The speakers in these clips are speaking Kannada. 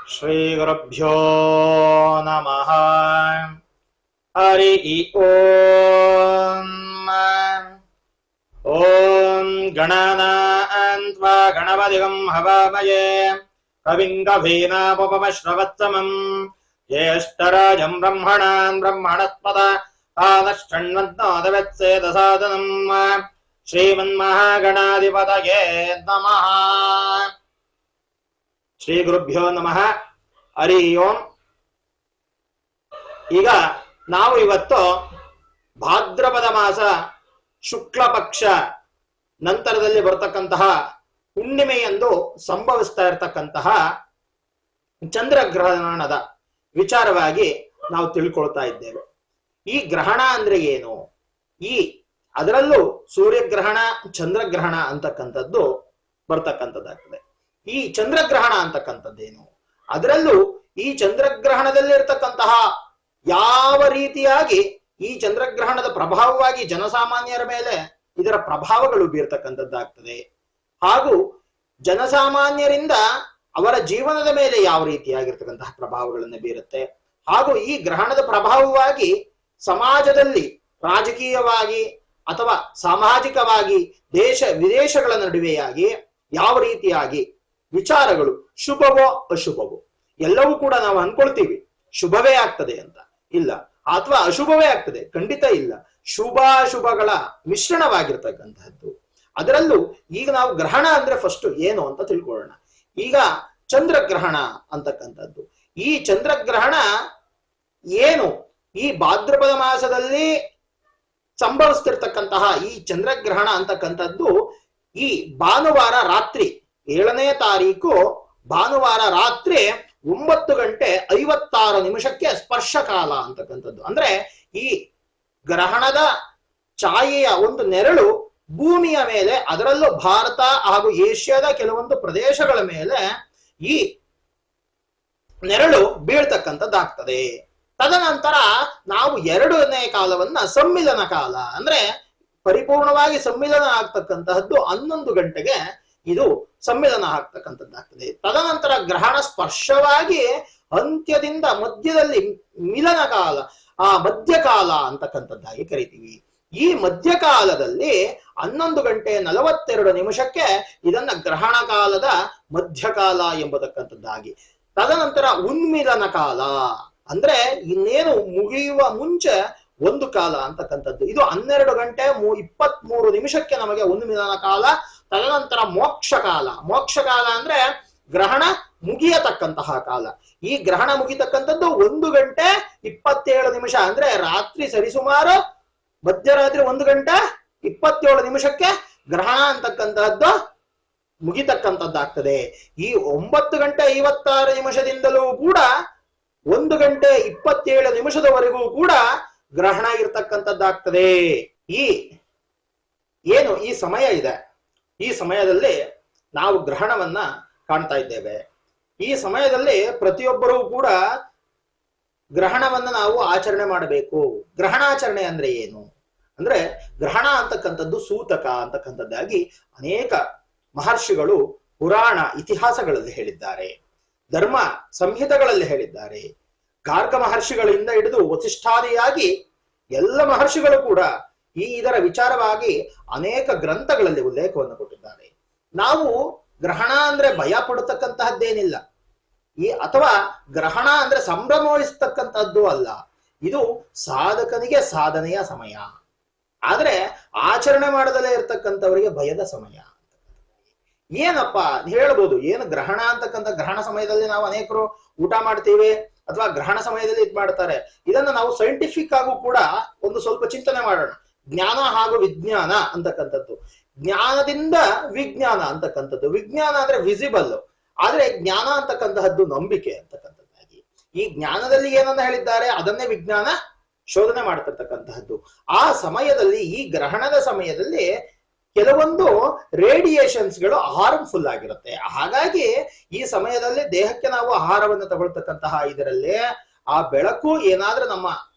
ಶ್ರೀಗುರುಭ್ಯೋ ನಮಃ. ಹರಿ ಓಂ. ಓಂ ಗಣನಾನ್ವಾ ಗಣಪತಿಗಂ ಹವಾಮಹೇ ಕವಿಂ ಕವೀನಾಪಮಶ್ರವತ್ತಮಂ ಜ್ಯೇಷ್ಠರಾಜಂ ಬ್ರಹ್ಮಣಾನ್ ಬ್ರಹ್ಮಣಸ್ಪದ ಆದಶ್ಚಣ್ವನ್ನೋದವೆತ್ಸೇದಸಾದನಂ. ಶ್ರೀಮನ್ಮಹಾಗಣಾಧಿಪತಯೇ ನಮಃ. ಶ್ರೀ ಗುರುಭ್ಯೋ ನಮಃ. ಹರಿ ಓಂ. ಈಗ ನಾವು ಇವತ್ತು ಭಾದ್ರಪದ ಮಾಸ ಶುಕ್ಲ ಪಕ್ಷ ನಂತರದಲ್ಲಿ ಬರ್ತಕ್ಕಂತಹ ಹುಣ್ಣಿಮೆಯಂದು ಸಂಭವಿಸ್ತಾ ಇರತಕ್ಕಂತಹ ಚಂದ್ರಗ್ರಹಣದ ವಿಚಾರವಾಗಿ ನಾವು ತಿಳ್ಕೊಳ್ತಾ ಇದ್ದೇವೆ. ಈ ಗ್ರಹಣ ಅಂದ್ರೆ ಏನು, ಅದರಲ್ಲೂ ಸೂರ್ಯಗ್ರಹಣ ಚಂದ್ರಗ್ರಹಣ ಅಂತಕ್ಕಂಥದ್ದು ಬರ್ತಕ್ಕಂಥದ್ದಾಗ್ತದೆ. ಈ ಚಂದ್ರಗ್ರಹಣ ಅಂತಕ್ಕಂಥದ್ದೇನು, ಅದರಲ್ಲೂ ಈ ಚಂದ್ರಗ್ರಹಣದಲ್ಲಿ ಇರ್ತಕ್ಕಂತಹ ಯಾವ ರೀತಿಯಾಗಿ ಈ ಚಂದ್ರಗ್ರಹಣದ ಪ್ರಭಾವವಾಗಿ ಜನಸಾಮಾನ್ಯರ ಮೇಲೆ ಇದರ ಪ್ರಭಾವಗಳು ಬೀರ್ತಕ್ಕಂಥದ್ದಾಗ್ತದೆ, ಹಾಗೂ ಜನಸಾಮಾನ್ಯರಿಂದ ಅವರ ಜೀವನದ ಮೇಲೆ ಯಾವ ರೀತಿಯಾಗಿರ್ತಕ್ಕಂತಹ ಪ್ರಭಾವಗಳನ್ನು ಬೀರುತ್ತೆ, ಹಾಗೂ ಈ ಗ್ರಹಣದ ಪ್ರಭಾವವಾಗಿ ಸಮಾಜದಲ್ಲಿ ರಾಜಕೀಯವಾಗಿ ಅಥವಾ ಸಾಮಾಜಿಕವಾಗಿ ದೇಶ ವಿದೇಶಗಳ ನಡುವೆಯಾಗಿ ಯಾವ ರೀತಿಯಾಗಿ ವಿಚಾರಗಳು ಶುಭವೋ ಅಶುಭವೋ, ಎಲ್ಲವೂ ಕೂಡ ನಾವು ಅನ್ಕೊಳ್ತೀವಿ ಶುಭವೇ ಆಗ್ತದೆ ಅಂತ, ಇಲ್ಲ, ಅಥವಾ ಅಶುಭವೇ ಆಗ್ತದೆ, ಖಂಡಿತ ಇಲ್ಲ. ಶುಭಾಶುಭಗಳ ಮಿಶ್ರಣವಾಗಿರ್ತಕ್ಕಂತಹದ್ದು. ಅದರಲ್ಲೂ ಈಗ ನಾವು ಗ್ರಹಣ ಅಂದ್ರೆ ಫಸ್ಟ್ ಏನು ಅಂತ ತಿಳ್ಕೊಳ್ಳೋಣ. ಈಗ ಚಂದ್ರಗ್ರಹಣ ಅಂತಕ್ಕಂಥದ್ದು, ಈ ಚಂದ್ರಗ್ರಹಣ ಏನು, ಈ ಭಾದ್ರಪದ ಮಾಸದಲ್ಲಿ ಸಂಭವಿಸ್ತಿರ್ತಕ್ಕಂತಹ ಈ ಚಂದ್ರಗ್ರಹಣ ಅಂತಕ್ಕಂಥದ್ದು ಈ ಭಾನುವಾರ ರಾತ್ರಿ 7ನೇ ತಾರೀಕು ಭಾನುವಾರ ರಾತ್ರಿ 9:56 ಸ್ಪರ್ಶಕಾಲ ಅಂತಕ್ಕಂಥದ್ದು. ಅಂದ್ರೆ ಈ ಗ್ರಹಣದ ಛಾಯೆಯ ಒಂದು ನೆರಳು ಭೂಮಿಯ ಮೇಲೆ, ಅದರಲ್ಲೂ ಭಾರತ ಹಾಗೂ ಏಷ್ಯಾದ ಕೆಲವೊಂದು ಪ್ರದೇಶಗಳ ಮೇಲೆ ಈ ನೆರಳು ಬೀಳ್ತಕ್ಕಂಥದ್ದಾಗ್ತದೆ. ತದನಂತರ ನಾವು 2ನೇ ಕಾಲವನ್ನ ಸಮ್ಮಿಲನ ಕಾಲ, ಅಂದ್ರೆ ಪರಿಪೂರ್ಣವಾಗಿ ಸಮ್ಮಿಲನ ಆಗ್ತಕ್ಕಂತಹದ್ದು 11 ಗಂಟೆಗೆ ಇದು ಸಮ್ಮಿಲನ ಆಗ್ತಕ್ಕಂಥದ್ದಾಗ್ತದೆ. ತದನಂತರ ಗ್ರಹಣ ಸ್ಪರ್ಶವಾಗಿ ಅಂತ್ಯದಿಂದ ಮಧ್ಯದಲ್ಲಿ ಮಿಲನ ಕಾಲ, ಆ ಮಧ್ಯಕಾಲ ಅಂತಕ್ಕಂಥದ್ದಾಗಿ ಕರಿತೀವಿ. ಈ ಮಧ್ಯಕಾಲದಲ್ಲಿ 11:42 ಇದನ್ನ ಗ್ರಹಣ ಕಾಲದ ಮಧ್ಯಕಾಲ ಎಂಬತಕ್ಕಂಥದ್ದಾಗಿ, ತದನಂತರ ಉನ್ಮಿಲನ ಕಾಲ ಅಂದ್ರೆ ಇನ್ನೇನು ಮುಗಿಯುವ ಮುಂಚೆ ಒಂದು ಕಾಲ ಅಂತಕ್ಕಂಥದ್ದು. ಇದು 12:23 ನಮಗೆ ಉನ್ಮಿಲನ ಕಾಲ. ತದನಂತರ ಮೋಕ್ಷಕಾಲ. ಮೋಕ್ಷಕಾಲ ಅಂದ್ರೆ ಗ್ರಹಣ ಮುಗಿಯತಕ್ಕಂತಹ ಕಾಲ. ಈ ಗ್ರಹಣ ಮುಗಿತಕ್ಕಂಥದ್ದು 1:27 ಅಂದ್ರೆ ರಾತ್ರಿ ಸರಿಸುಮಾರು ಮಧ್ಯರಾತ್ರಿ 1:27 ಗ್ರಹಣ ಅಂತಕ್ಕಂತಹದ್ದು ಮುಗಿತಕ್ಕಂಥದ್ದಾಗ್ತದೆ. ಈ 9:56 ಕೂಡ 1:27 ಕೂಡ ಗ್ರಹಣ ಇರ್ತಕ್ಕಂಥದ್ದಾಗ್ತದೆ. ಏನು ಈ ಸಮಯ ಇದೆ, ಈ ಸಮಯದಲ್ಲಿ ನಾವು ಗ್ರಹಣವನ್ನ ಕಾಣ್ತಾ ಇದ್ದೇವೆ. ಈ ಸಮಯದಲ್ಲಿ ಪ್ರತಿಯೊಬ್ಬರೂ ಕೂಡ ಗ್ರಹಣವನ್ನ ನಾವು ಆಚರಣೆ ಮಾಡಬೇಕು. ಗ್ರಹಣಾಚರಣೆ ಅಂದ್ರೆ ಏನು ಅಂದ್ರೆ, ಗ್ರಹಣ ಅಂತಕ್ಕಂಥದ್ದು ಸೂತಕ ಅಂತಕ್ಕಂಥದ್ದಾಗಿ ಅನೇಕ ಮಹರ್ಷಿಗಳು ಪುರಾಣ ಇತಿಹಾಸಗಳಲ್ಲಿ ಹೇಳಿದ್ದಾರೆ, ಧರ್ಮ ಸಂಹಿತೆಗಳಲ್ಲಿ ಹೇಳಿದ್ದಾರೆ. ಗಾರ್ಗ ಮಹರ್ಷಿಗಳಿಂದ ಹಿಡಿದು ವಸಿಷ್ಠಾದಿಯಾಗಿ ಎಲ್ಲ ಮಹರ್ಷಿಗಳು ಕೂಡ ಇದರ ವಿಚಾರವಾಗಿ ಅನೇಕ ಗ್ರಂಥಗಳಲ್ಲಿ ಉಲ್ಲೇಖವನ್ನು ಕೊಟ್ಟಿದ್ದಾರೆ. ನಾವು ಗ್ರಹಣ ಅಂದ್ರೆ ಭಯ ಪಡತಕ್ಕಂತಹದ್ದೇನಿಲ್ಲ, ಅಥವಾ ಗ್ರಹಣ ಅಂದ್ರೆ ಸಂಭ್ರಮ ವಹಿಸ್ತಕ್ಕಂಥದ್ದು ಅಲ್ಲ. ಇದು ಸಾಧಕನಿಗೆ ಸಾಧನೆಯ ಸಮಯ, ಆದ್ರೆ ಆಚರಣೆ ಮಾಡದಲ್ಲೇ ಇರ್ತಕ್ಕಂಥವರಿಗೆ ಭಯದ ಸಮಯ. ಏನಪ್ಪ ಹೇಳ್ಬೋದು, ಏನು ಗ್ರಹಣ ಅಂತಕ್ಕಂಥ ಗ್ರಹಣ ಸಮಯದಲ್ಲಿ ನಾವು ಅನೇಕರು ಊಟ ಮಾಡ್ತೀವಿ ಅಥವಾ ಗ್ರಹಣ ಸಮಯದಲ್ಲಿ ಮಾಡ್ತಾರೆ. ಇದನ್ನ ನಾವು ಸೈಂಟಿಫಿಕ್ ಆಗೂ ಕೂಡ ಒಂದು ಸ್ವಲ್ಪ ಚಿಂತನೆ ಮಾಡೋಣ. ಜ್ಞಾನ ಹಾಗೂ ವಿಜ್ಞಾನ ಅಂತಕ್ಕಂಥದ್ದು, ಜ್ಞಾನದಿಂದ ವಿಜ್ಞಾನ ಅಂತಕ್ಕಂಥದ್ದು. ವಿಜ್ಞಾನ ಅಂದ್ರೆ ವಿಸಿಬಲ್, ಆದ್ರೆ ಜ್ಞಾನ ಅಂತಕ್ಕಂತಹದ್ದು ನಂಬಿಕೆ ಅಂತಕ್ಕಂಥದ್ದಾಗಿ. ಈ ಜ್ಞಾನದಲ್ಲಿ ಏನನ್ನ ಹೇಳಿದ್ದಾರೆ ಅದನ್ನೇ ವಿಜ್ಞಾನ ಶೋಧನೆ ಮಾಡತಕ್ಕಂತಹದ್ದು. ಆ ಸಮಯದಲ್ಲಿ, ಈ ಗ್ರಹಣದ ಸಮಯದಲ್ಲಿ ಕೆಲವೊಂದು ರೇಡಿಯೇಷನ್ಸ್ಗಳು ಹಾರ್ಮ್ಫುಲ್ ಆಗಿರುತ್ತೆ. ಹಾಗಾಗಿ ಈ ಸಮಯದಲ್ಲಿ ದೇಹಕ್ಕೆ ನಾವು ಆಹಾರವನ್ನು ತಗೊಳ್ತಕ್ಕಂತಹ ಇದರಲ್ಲಿ ಆ ಬೆಳಕು ಏನಾದ್ರೂ ನಮ್ಮ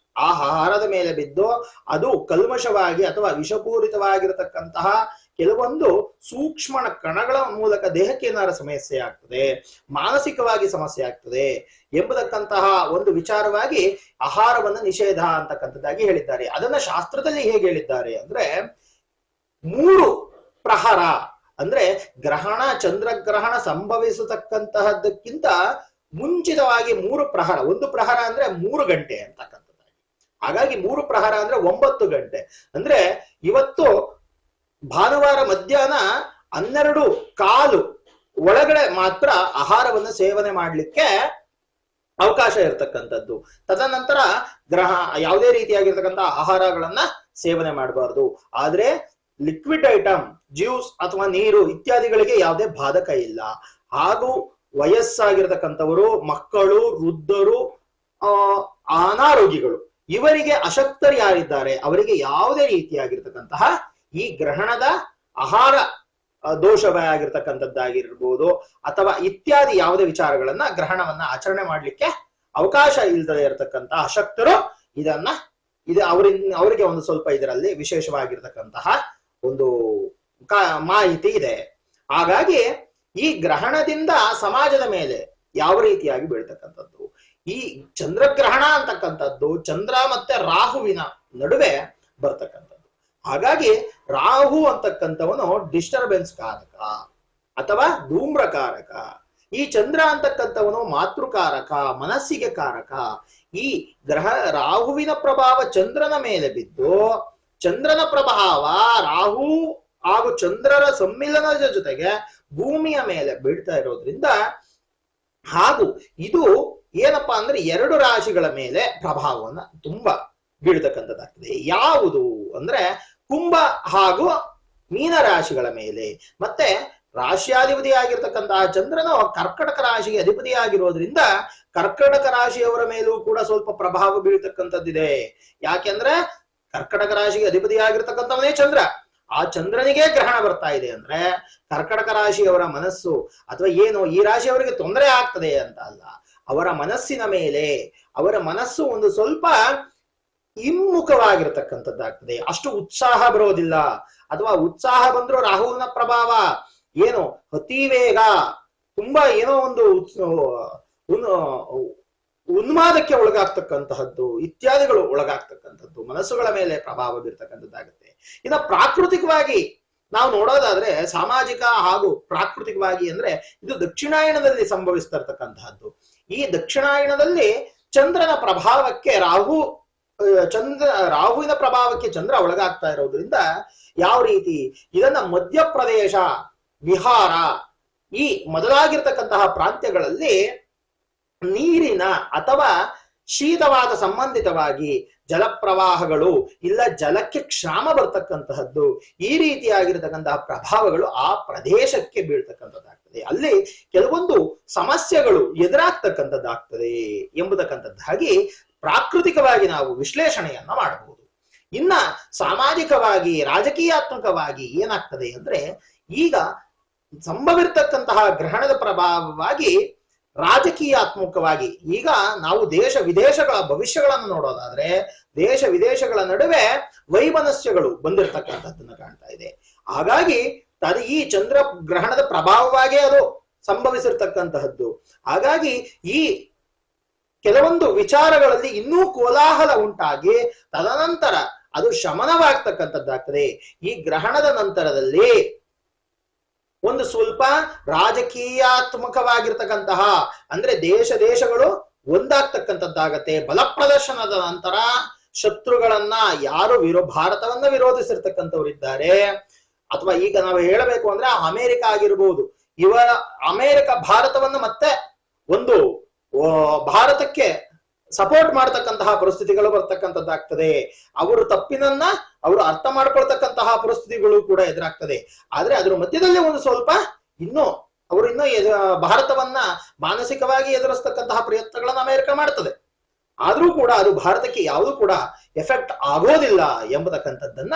ಆಹಾರದ ಮೇಲೆ ಬಿದ್ದು ಅದು ಕಲ್ಮಶವಾಗಿ ಅಥವಾ ವಿಷಪೂರಿತವಾಗಿರತಕ್ಕಂತಹ ಕೆಲವೊಂದು ಸೂಕ್ಷ್ಮ ಕಣಗಳ ಮೂಲಕ ದೇಹಕ್ಕೆ ಏನಾರ ಸಮಸ್ಯೆ ಆಗ್ತದೆ, ಮಾನಸಿಕವಾಗಿ ಸಮಸ್ಯೆ ಆಗ್ತದೆ ಎಂಬುದಕ್ಕಂತಹ ಒಂದು ವಿಚಾರವಾಗಿ ಆಹಾರವನ್ನು ನಿಷೇಧ ಅಂತಕ್ಕಂಥದ್ದಾಗಿ ಹೇಳಿದ್ದಾರೆ. ಅದನ್ನ ಶಾಸ್ತ್ರದಲ್ಲಿ ಹೇಗೆ ಹೇಳಿದ್ದಾರೆ ಅಂದ್ರೆ 3 ಪ್ರಹರ ಅಂದ್ರೆ ಗ್ರಹಣ, ಚಂದ್ರಗ್ರಹಣ ಸಂಭವಿಸತಕ್ಕಂತಹದ್ದಕ್ಕಿಂತ ಮುಂಚಿತವಾಗಿ 3 ಪ್ರಹರ. 1 ಪ್ರಹರ ಅಂದ್ರೆ 3 ಗಂಟೆ ಅಂತಕ್ಕಂಥದ್ದಾಗಿ. ಹಾಗಾಗಿ 3 ಪ್ರಹರ ಅಂದ್ರೆ 9 ಗಂಟೆ. ಅಂದ್ರೆ ಇವತ್ತು ಭಾನುವಾರ ಮಧ್ಯಾಹ್ನ 12:15 ಒಳಗಡೆ ಮಾತ್ರ ಆಹಾರವನ್ನು ಸೇವನೆ ಮಾಡ್ಲಿಕ್ಕೆ ಅವಕಾಶ ಇರತಕ್ಕಂಥದ್ದು. ತದನಂತರ ಯಾವುದೇ ರೀತಿಯಾಗಿರ್ತಕ್ಕಂಥ ಆಹಾರಗಳನ್ನ ಸೇವನೆ ಮಾಡಬಾರ್ದು. ಆದ್ರೆ ಲಿಕ್ವಿಡ್ ಐಟಮ್, ಜ್ಯೂಸ್ ಅಥವಾ ನೀರು ಇತ್ಯಾದಿಗಳಿಗೆ ಯಾವುದೇ ಬಾಧಕ ಇಲ್ಲ. ಹಾಗೂ ವಯಸ್ಸಾಗಿರ್ತಕ್ಕಂಥವರು, ಮಕ್ಕಳು, ವೃದ್ಧರು, ಅನಾರೋಗ್ಯಗಳು, ಇವರಿಗೆ ಅಶಕ್ತರು ಯಾರಿದ್ದಾರೆ ಅವರಿಗೆ ಯಾವುದೇ ರೀತಿಯಾಗಿರ್ತಕ್ಕಂತಹ ಈ ಗ್ರಹಣದ ಆಹಾರ ದೋಷವಾಗಿರ್ತಕ್ಕಂಥದ್ದಾಗಿರ್ಬೋದು ಅಥವಾ ಇತ್ಯಾದಿ ಯಾವುದೇ ವಿಚಾರಗಳನ್ನ ಗ್ರಹಣವನ್ನ ಆಚರಣೆ ಮಾಡ್ಲಿಕ್ಕೆ ಅವಕಾಶ ಇಲ್ಲದೆ ಇರತಕ್ಕಂತ ಅಶಕ್ತರು ಅವರಿಗೆ ಒಂದು ಸ್ವಲ್ಪ ಇದರಲ್ಲಿ ವಿಶೇಷವಾಗಿರ್ತಕ್ಕಂತಹ ಒಂದು ಮಾಹಿತಿ ಇದೆ. ಹಾಗಾಗಿ ಈ ಗ್ರಹಣದಿಂದ ಸಮಾಜದ ಮೇಲೆ ಯಾವ ರೀತಿಯಾಗಿ ಬೀಳ್ತಕ್ಕಂಥದ್ದು, ಈ ಚಂದ್ರಗ್ರಹಣ ಅಂತಕ್ಕಂಥದ್ದು ಚಂದ್ರ ಮತ್ತೆ ರಾಹುವಿನ ನಡುವೆ ಬರ್ತಕ್ಕಂಥದ್ದು. ಹಾಗಾಗಿ ರಾಹು ಅಂತಕ್ಕಂಥವನು ಡಿಸ್ಟರ್ಬೆನ್ಸ್ ಕಾರಕ ಅಥವಾ ಧೂಮ್ರಕಾರಕ. ಈ ಚಂದ್ರ ಅಂತಕ್ಕಂಥವನು ಮಾತೃಕಾರಕ, ಮನಸ್ಸಿಗೆ ಕಾರಕ. ಈ ರಾಹುವಿನ ಪ್ರಭಾವ ಚಂದ್ರನ ಮೇಲೆ ಬಿದ್ದು, ಚಂದ್ರನ ಪ್ರಭಾವ ರಾಹು ಹಾಗೂ ಚಂದ್ರರ ಸಮ್ಮಿಲನದ ಜೊತೆಗೆ ಭೂಮಿಯ ಮೇಲೆ ಬೀಳ್ತಾ ಇರೋದ್ರಿಂದ, ಹಾಗೂ ಇದು ಏನಪ್ಪಾ ಅಂದ್ರೆ 2 ರಾಶಿಗಳ ಮೇಲೆ ಪ್ರಭಾವವನ್ನ ತುಂಬಾ ಬೀಳ್ತಕ್ಕಂಥದ್ದಾಗ್ತದೆ. ಯಾವುದು ಅಂದ್ರೆ ಕುಂಭ ಹಾಗೂ ಮೀನ ರಾಶಿಗಳ ಮೇಲೆ. ಮತ್ತೆ ರಾಶಿಯಾಧಿಪತಿ ಆಗಿರ್ತಕ್ಕಂತಹ ಚಂದ್ರನು ಕರ್ಕಟಕ ರಾಶಿಗೆ ಅಧಿಪತಿಯಾಗಿರೋದ್ರಿಂದ ಕರ್ಕಟಕ ರಾಶಿಯವರ ಮೇಲೂ ಕೂಡ ಸ್ವಲ್ಪ ಪ್ರಭಾವ ಬೀಳ್ತಕ್ಕಂಥದ್ದಿದೆ. ಯಾಕೆಂದ್ರೆ ಕರ್ಕಟಕ ರಾಶಿಗೆ ಅಧಿಪತಿಯಾಗಿರ್ತಕ್ಕಂಥವನೇ ಚಂದ್ರ. ಆ ಚಂದ್ರನಿಗೆ ಗ್ರಹಣ ಬರ್ತಾ ಇದೆ ಅಂದ್ರೆ ಕರ್ಕಟಕ ರಾಶಿಯವರ ಮನಸ್ಸು ಅಥವಾ ಏನು ಈ ರಾಶಿಯವರಿಗೆ ತೊಂದರೆ ಆಗ್ತದೆ ಅಂತ ಅಲ್ಲ, ಅವರ ಮನಸ್ಸಿನ ಮೇಲೆ ಅವರ ಮನಸ್ಸು ಒಂದು ಸ್ವಲ್ಪ ಹಿಮ್ಮುಖವಾಗಿರ್ತಕ್ಕಂಥದ್ದಾಗ್ತದೆ. ಅಷ್ಟು ಉತ್ಸಾಹ ಬರೋದಿಲ್ಲ. ಅಥವಾ ಉತ್ಸಾಹ ಬಂದ್ರೂ ರಾಹುವಿನ ಪ್ರಭಾವ ಏನು ಅತಿ ವೇಗ, ತುಂಬಾ ಏನೋ ಒಂದು ಉನ್ಮಾದಕ್ಕೆ ಒಳಗಾಗ್ತಕ್ಕಂತಹದ್ದು ಇತ್ಯಾದಿಗಳು ಒಳಗಾಗ್ತಕ್ಕಂಥದ್ದು ಮನಸ್ಸುಗಳ ಮೇಲೆ ಪ್ರಭಾವ ಬೀರ್ತಕ್ಕಂಥದ್ದಾಗುತ್ತೆ. ಇನ್ನು ಪ್ರಾಕೃತಿಕವಾಗಿ ನಾವು ನೋಡೋದಾದ್ರೆ ಸಾಮಾಜಿಕ ಹಾಗೂ ಪ್ರಾಕೃತಿಕವಾಗಿ ಅಂದ್ರೆ ಇದು ದಕ್ಷಿಣಾಯಣದಲ್ಲಿ ಸಂಭವಿಸ್ತಿರ್ತಕ್ಕಂತಹದ್ದು. ಈ ದಕ್ಷಿಣಾಯಣದಲ್ಲಿ ಚಂದ್ರನ ಪ್ರಭಾವಕ್ಕೆ ರಾಹುವಿನ ಪ್ರಭಾವಕ್ಕೆ ಚಂದ್ರ ಒಳಗಾಗ್ತಾ ಇರೋದ್ರಿಂದ ಯಾವ ರೀತಿ ಇದನ್ನ ಮಧ್ಯಪ್ರದೇಶ, ಬಿಹಾರ ಈ ಮೊದಲಾಗಿರ್ತಕ್ಕಂತಹ ಪ್ರಾಂತ್ಯಗಳಲ್ಲಿ ನೀರಿನ ಅಥವಾ ಶೀತವಾದ ಸಂಬಂಧಿತವಾಗಿ ಜಲಪ್ರವಾಹಗಳು ಇಲ್ಲ ಜಲಕ್ಕೆ ಕ್ಷಾಮ ಬರ್ತಕ್ಕಂತಹದ್ದು, ಈ ರೀತಿಯಾಗಿರ್ತಕ್ಕಂತಹ ಪ್ರಭಾವಗಳು ಆ ಪ್ರದೇಶಕ್ಕೆ ಬೀಳ್ತಕ್ಕಂಥದ್ದಾಗ್ತದೆ. ಅಲ್ಲಿ ಕೆಲವೊಂದು ಸಮಸ್ಯೆಗಳು ಎದುರಾಗ್ತಕ್ಕಂಥದ್ದಾಗ್ತದೆ ಎಂಬುದಕ್ಕಂಥದ್ದಾಗಿ ಪ್ರಾಕೃತಿಕವಾಗಿ ನಾವು ವಿಶ್ಲೇಷಣೆಯನ್ನ ಮಾಡಬಹುದು. ಇನ್ನ ಸಾಮಾಜಿಕವಾಗಿ ರಾಜಕೀಯಾತ್ಮಕವಾಗಿ ಏನಾಗ್ತದೆ ಅಂದ್ರೆ ಈಗ ಸಂಭವಿರ್ತಕ್ಕಂತಹ ಗ್ರಹಣದ ಪ್ರಭಾವವಾಗಿ ರಾಜಕೀಯಾತ್ಮಕವಾಗಿ ಈಗ ನಾವು ದೇಶ ವಿದೇಶಗಳ ಭವಿಷ್ಯಗಳನ್ನು ನೋಡೋದಾದ್ರೆ ದೇಶ ವಿದೇಶಗಳ ನಡುವೆ ವೈಮನಸ್ಯಗಳು ಬಂದಿರತಕ್ಕಂಥದ್ದನ್ನ ಕಾಣ್ತಾ ಇದೆ. ಹಾಗಾಗಿ ಈ ಚಂದ್ರ ಗ್ರಹಣದ ಪ್ರಭಾವವಾಗಿ ಅದು ಸಂಭವಿಸಿರ್ತಕ್ಕಂತಹದ್ದು. ಹಾಗಾಗಿ ಈ ಕೆಲವೊಂದು ವಿಚಾರಗಳಲ್ಲಿ ಇನ್ನೂ ಕೋಲಾಹಲ ಉಂಟಾಗಿ ತದನಂತರ ಅದು ಶಮನವಾಗ್ತಕ್ಕಂಥದ್ದಾಗ್ತದೆ. ಈ ಗ್ರಹಣದ ನಂತರದಲ್ಲಿ ಒಂದು ಸ್ವಲ್ಪ ರಾಜಕೀಯಾತ್ಮಕವಾಗಿರ್ತಕ್ಕಂತಹ ಅಂದ್ರೆ ದೇಶಗಳು ಒಂದಾಗ್ತಕ್ಕಂಥದ್ದಾಗತ್ತೆ. ಬಲ ಪ್ರದರ್ಶನದ ನಂತರ ಶತ್ರುಗಳನ್ನ ಯಾರು ಭಾರತವನ್ನ ವಿರೋಧಿಸಿರ್ತಕ್ಕಂಥವ್ರು ಇದ್ದಾರೆ, ಅಥವಾ ಈಗ ನಾವು ಹೇಳಬೇಕು ಅಂದ್ರೆ ಅಮೆರಿಕ ಆಗಿರ್ಬೋದು, ಅಮೆರಿಕ ಭಾರತವನ್ನು ಮತ್ತೆ ಒಂದು ಭಾರತಕ್ಕೆ ಸಪೋರ್ಟ್ ಮಾಡತಕ್ಕಂತಹ ಪರಿಸ್ಥಿತಿಗಳು ಬರ್ತಕ್ಕಂಥದ್ದಾಗ್ತದೆ. ಅವರು ತಪ್ಪಿನನ್ನ ಅವರು ಅರ್ಥ ಮಾಡ್ಕೊಳ್ತಕ್ಕಂತಹ ಪರಿಸ್ಥಿತಿಗಳು ಕೂಡ ಎದುರಾಗ್ತದೆ. ಆದ್ರೆ ಅದ್ರ ಮಧ್ಯದಲ್ಲಿ ಒಂದು ಸ್ವಲ್ಪ ಅವರು ಭಾರತವನ್ನ ಮಾನಸಿಕವಾಗಿ ಎದುರಿಸ್ತಕ್ಕಂತಹ ಪ್ರಯತ್ನಗಳನ್ನ ಅಮೆರಿಕ ಮಾಡ್ತದೆ. ಆದ್ರೂ ಕೂಡ ಅದು ಭಾರತಕ್ಕೆ ಯಾವುದು ಕೂಡ ಎಫೆಕ್ಟ್ ಆಗೋದಿಲ್ಲ ಎಂಬತಕ್ಕಂಥದ್ದನ್ನ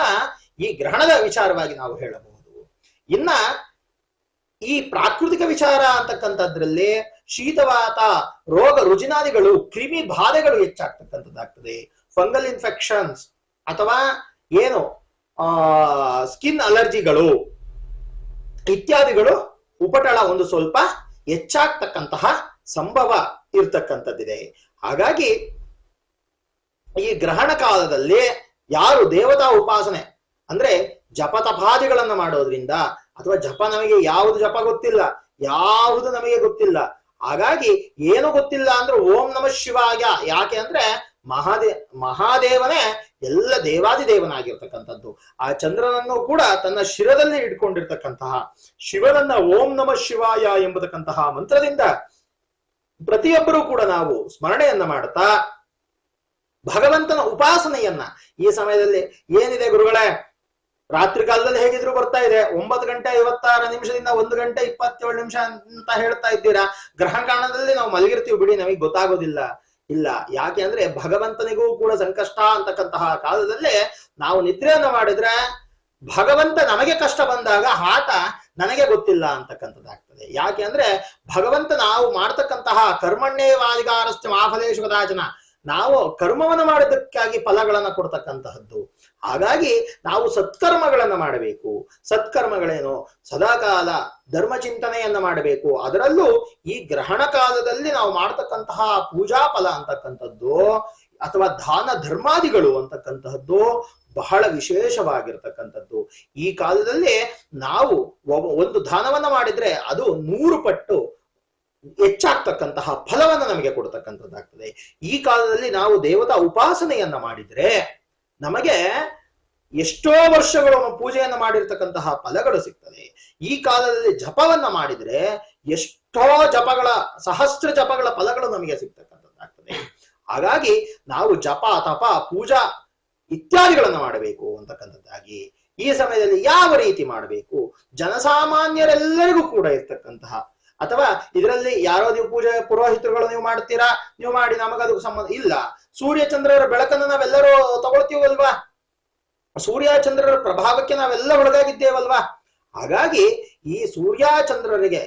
ಈ ಗ್ರಹಣದ ವಿಚಾರವಾಗಿ ನಾವು ಹೇಳಬಹುದು. ಇನ್ನ ಈ ಪ್ರಾಕೃತಿಕ ವಿಚಾರ ಅಂತಕ್ಕಂಥದ್ರಲ್ಲಿ ಶೀತವಾತ, ರೋಗ ರುಜಿನಾದಿಗಳು, ಕ್ರಿಮಿ ಬಾಧೆಗಳು ಹೆಚ್ಚಾಗ್ತಕ್ಕಂಥದ್ದಾಗ್ತದೆ. ಫಂಗಲ್ ಇನ್ಫೆಕ್ಷನ್ಸ್ ಅಥವಾ ಏನು ಸ್ಕಿನ್ ಅಲರ್ಜಿಗಳು ಇತ್ಯಾದಿಗಳು ಉಪಟಳ ಒಂದು ಸ್ವಲ್ಪ ಹೆಚ್ಚಾಗ್ತಕ್ಕಂತಹ ಸಂಭವ ಇರ್ತಕ್ಕಂಥದ್ದಿದೆ. ಹಾಗಾಗಿ ಈ ಗ್ರಹಣ ಕಾಲದಲ್ಲಿ ಯಾರು ದೇವತಾ ಉಪಾಸನೆ ಅಂದ್ರೆ ಜಪ ತಪಾದಿಗಳನ್ನ ಮಾಡೋದ್ರಿಂದ, ಅಥವಾ ಜಪ ನಮಗೆ ಯಾವುದು ಜಪ ಗೊತ್ತಿಲ್ಲ, ಯಾವುದು ನಮಗೆ ಗೊತ್ತಿಲ್ಲ, ಹಾಗಾಗಿ ಏನು ಗೊತ್ತಿಲ್ಲ ಅಂದ್ರೆ ಓಂ ನಮಃ ಶಿವಾಯ. ಯಾಕೆ ಅಂದ್ರೆ ಮಹಾದೇವನೇ ಎಲ್ಲ ದೇವಾದಿ ದೇವನಾಗಿರ್ತಕ್ಕಂಥದ್ದು. ಆ ಚಂದ್ರನನ್ನು ಕೂಡ ತನ್ನ ಶಿರದಲ್ಲಿ ಇಟ್ಕೊಂಡಿರ್ತಕ್ಕಂತಹ ಶಿವನನ್ನ ಓಂ ನಮಃ ಶಿವಾಯ ಎಂಬತಕ್ಕಂತಹ ಮಂತ್ರದಿಂದ ಪ್ರತಿಯೊಬ್ಬರೂ ಕೂಡ ನಾವು ಸ್ಮರಣೆಯನ್ನ ಮಾಡುತ್ತಾ ಭಗವಂತನ ಉಪಾಸನೆಯನ್ನ ಈ ಸಮಯದಲ್ಲಿ ಏನಿದೆ ಗುರುಗಳೇ, ರಾತ್ರಿ ಕಾಲದಲ್ಲಿ ಹೇಗಿದ್ರು ಬರ್ತಾ ಇದೆ, 9:56 1 ಗಂಟೆ 27 ನಿಮಿಷ ಅಂತ ಹೇಳ್ತಾ ಇದ್ದೀರಾ. ಗ್ರಹಕಾರಣದಲ್ಲಿ ನಾವು ಮಲಗಿರ್ತೀವಿ ಬಿಡಿ, ನಮಗೆ ಗೊತ್ತಾಗೋದಿಲ್ಲ. ಇಲ್ಲ, ಯಾಕೆ ಅಂದ್ರೆ ಭಗವಂತನಿಗೂ ಕೂಡ ಸಂಕಷ್ಟ ಅಂತಕ್ಕಂತಹ ಕಾಲದಲ್ಲಿ ನಾವು ನಿದ್ರೆಯನ್ನ ಮಾಡಿದ್ರೆ ಭಗವಂತ ನಮಗೆ ಕಷ್ಟ ಬಂದಾಗ ಆತ ನನಗೆ ಗೊತ್ತಿಲ್ಲ ಅಂತಕ್ಕಂಥದ್ದಾಗ್ತದೆ. ಯಾಕೆ ಅಂದ್ರೆ ಭಗವಂತ ನಾವು ಮಾಡ್ತಕ್ಕಂತಹ ಕರ್ಮಣ್ಯೇವಾಧಿಕಾರಸ್ಯ ಮಾಫಲೇಶು ಕದಾಚನ, ನಾವು ಕರ್ಮವನ್ನು ಮಾಡೋದಕ್ಕಾಗಿ ಫಲಗಳನ್ನ ಕೊಡ್ತಕ್ಕಂತಹದ್ದು. ಹಾಗಾಗಿ ನಾವು ಸತ್ಕರ್ಮಗಳನ್ನ ಮಾಡಬೇಕು. ಸತ್ಕರ್ಮಗಳೇನು? ಸದಾಕಾಲ ಧರ್ಮ ಚಿಂತನೆಯನ್ನ ಮಾಡಬೇಕು. ಅದರಲ್ಲೂ ಈ ಗ್ರಹಣ ಕಾಲದಲ್ಲಿ ನಾವು ಮಾಡ್ತಕ್ಕಂತಹ ಪೂಜಾ ಫಲ ಅಂತಕ್ಕಂಥದ್ದು ಅಥವಾ ದಾನ ಧರ್ಮಾದಿಗಳು ಅಂತಕ್ಕಂತಹದ್ದು ಬಹಳ ವಿಶೇಷವಾಗಿರ್ತಕ್ಕಂಥದ್ದು. ಈ ಕಾಲದಲ್ಲಿ ನಾವು ಒಂದು ದಾನವನ್ನ ಮಾಡಿದ್ರೆ ಅದು 100 ಪಟ್ಟು ಹೆಚ್ಚಾಗ್ತಕ್ಕಂತಹ ಫಲವನ್ನ ನಮಗೆ ಕೊಡ್ತಕ್ಕಂಥದ್ದಾಗ್ತದೆ. ಈ ಕಾಲದಲ್ಲಿ ನಾವು ದೇವತಾ ಉಪಾಸನೆಯನ್ನ ಮಾಡಿದ್ರೆ ನಮಗೆ ಎಷ್ಟೋ ವರ್ಷಗಳು ಪೂಜೆಯನ್ನ ಮಾಡಿರ್ತಕ್ಕಂತಹ ಫಲಗಳು ಸಿಗ್ತದೆ. ಈ ಕಾಲದಲ್ಲಿ ಜಪವನ್ನ ಮಾಡಿದ್ರೆ ಎಷ್ಟೋ ಜಪಗಳ ಸಹಸ್ರ ಜಪಗಳ ಫಲಗಳು ನಮಗೆ ಸಿಗ್ತಕ್ಕಂಥದ್ದಾಗ್ತದೆ. ಹಾಗಾಗಿ ನಾವು ಜಪ ತಪ ಪೂಜಾ ಇತ್ಯಾದಿಗಳನ್ನ ಮಾಡಬೇಕು ಅಂತಕ್ಕಂಥದ್ದಾಗಿ ಈ ಸಮಯದಲ್ಲಿ ಯಾವ ರೀತಿ ಮಾಡಬೇಕು, ಜನಸಾಮಾನ್ಯರೆಲ್ಲರಿಗೂ ಕೂಡ ಇರ್ತಕ್ಕಂತಹ, ಅಥವಾ ಇದರಲ್ಲಿ ಯಾರೋ ನೀವು ಪೂಜೆ ಪುರೋಹಿತರುಗಳು ನೀವು ಮಾಡ್ತೀರಾ, ನೀವು ಮಾಡಿ ನಮಗದು ಸಂಬಂಧ ಇಲ್ಲ. ಸೂರ್ಯ ಚಂದ್ರರ ಬೆಳಕನ್ನು ನಾವೆಲ್ಲರೂ ತಗೊಳ್ತೀವಲ್ವಾ, ಸೂರ್ಯ ಚಂದ್ರರ ಪ್ರಭಾವಕ್ಕೆ ನಾವೆಲ್ಲ ಒಳಗಾಗಿದ್ದೇವಲ್ವಾ. ಹಾಗಾಗಿ ಈ ಸೂರ್ಯ ಚಂದ್ರರಿಗೆ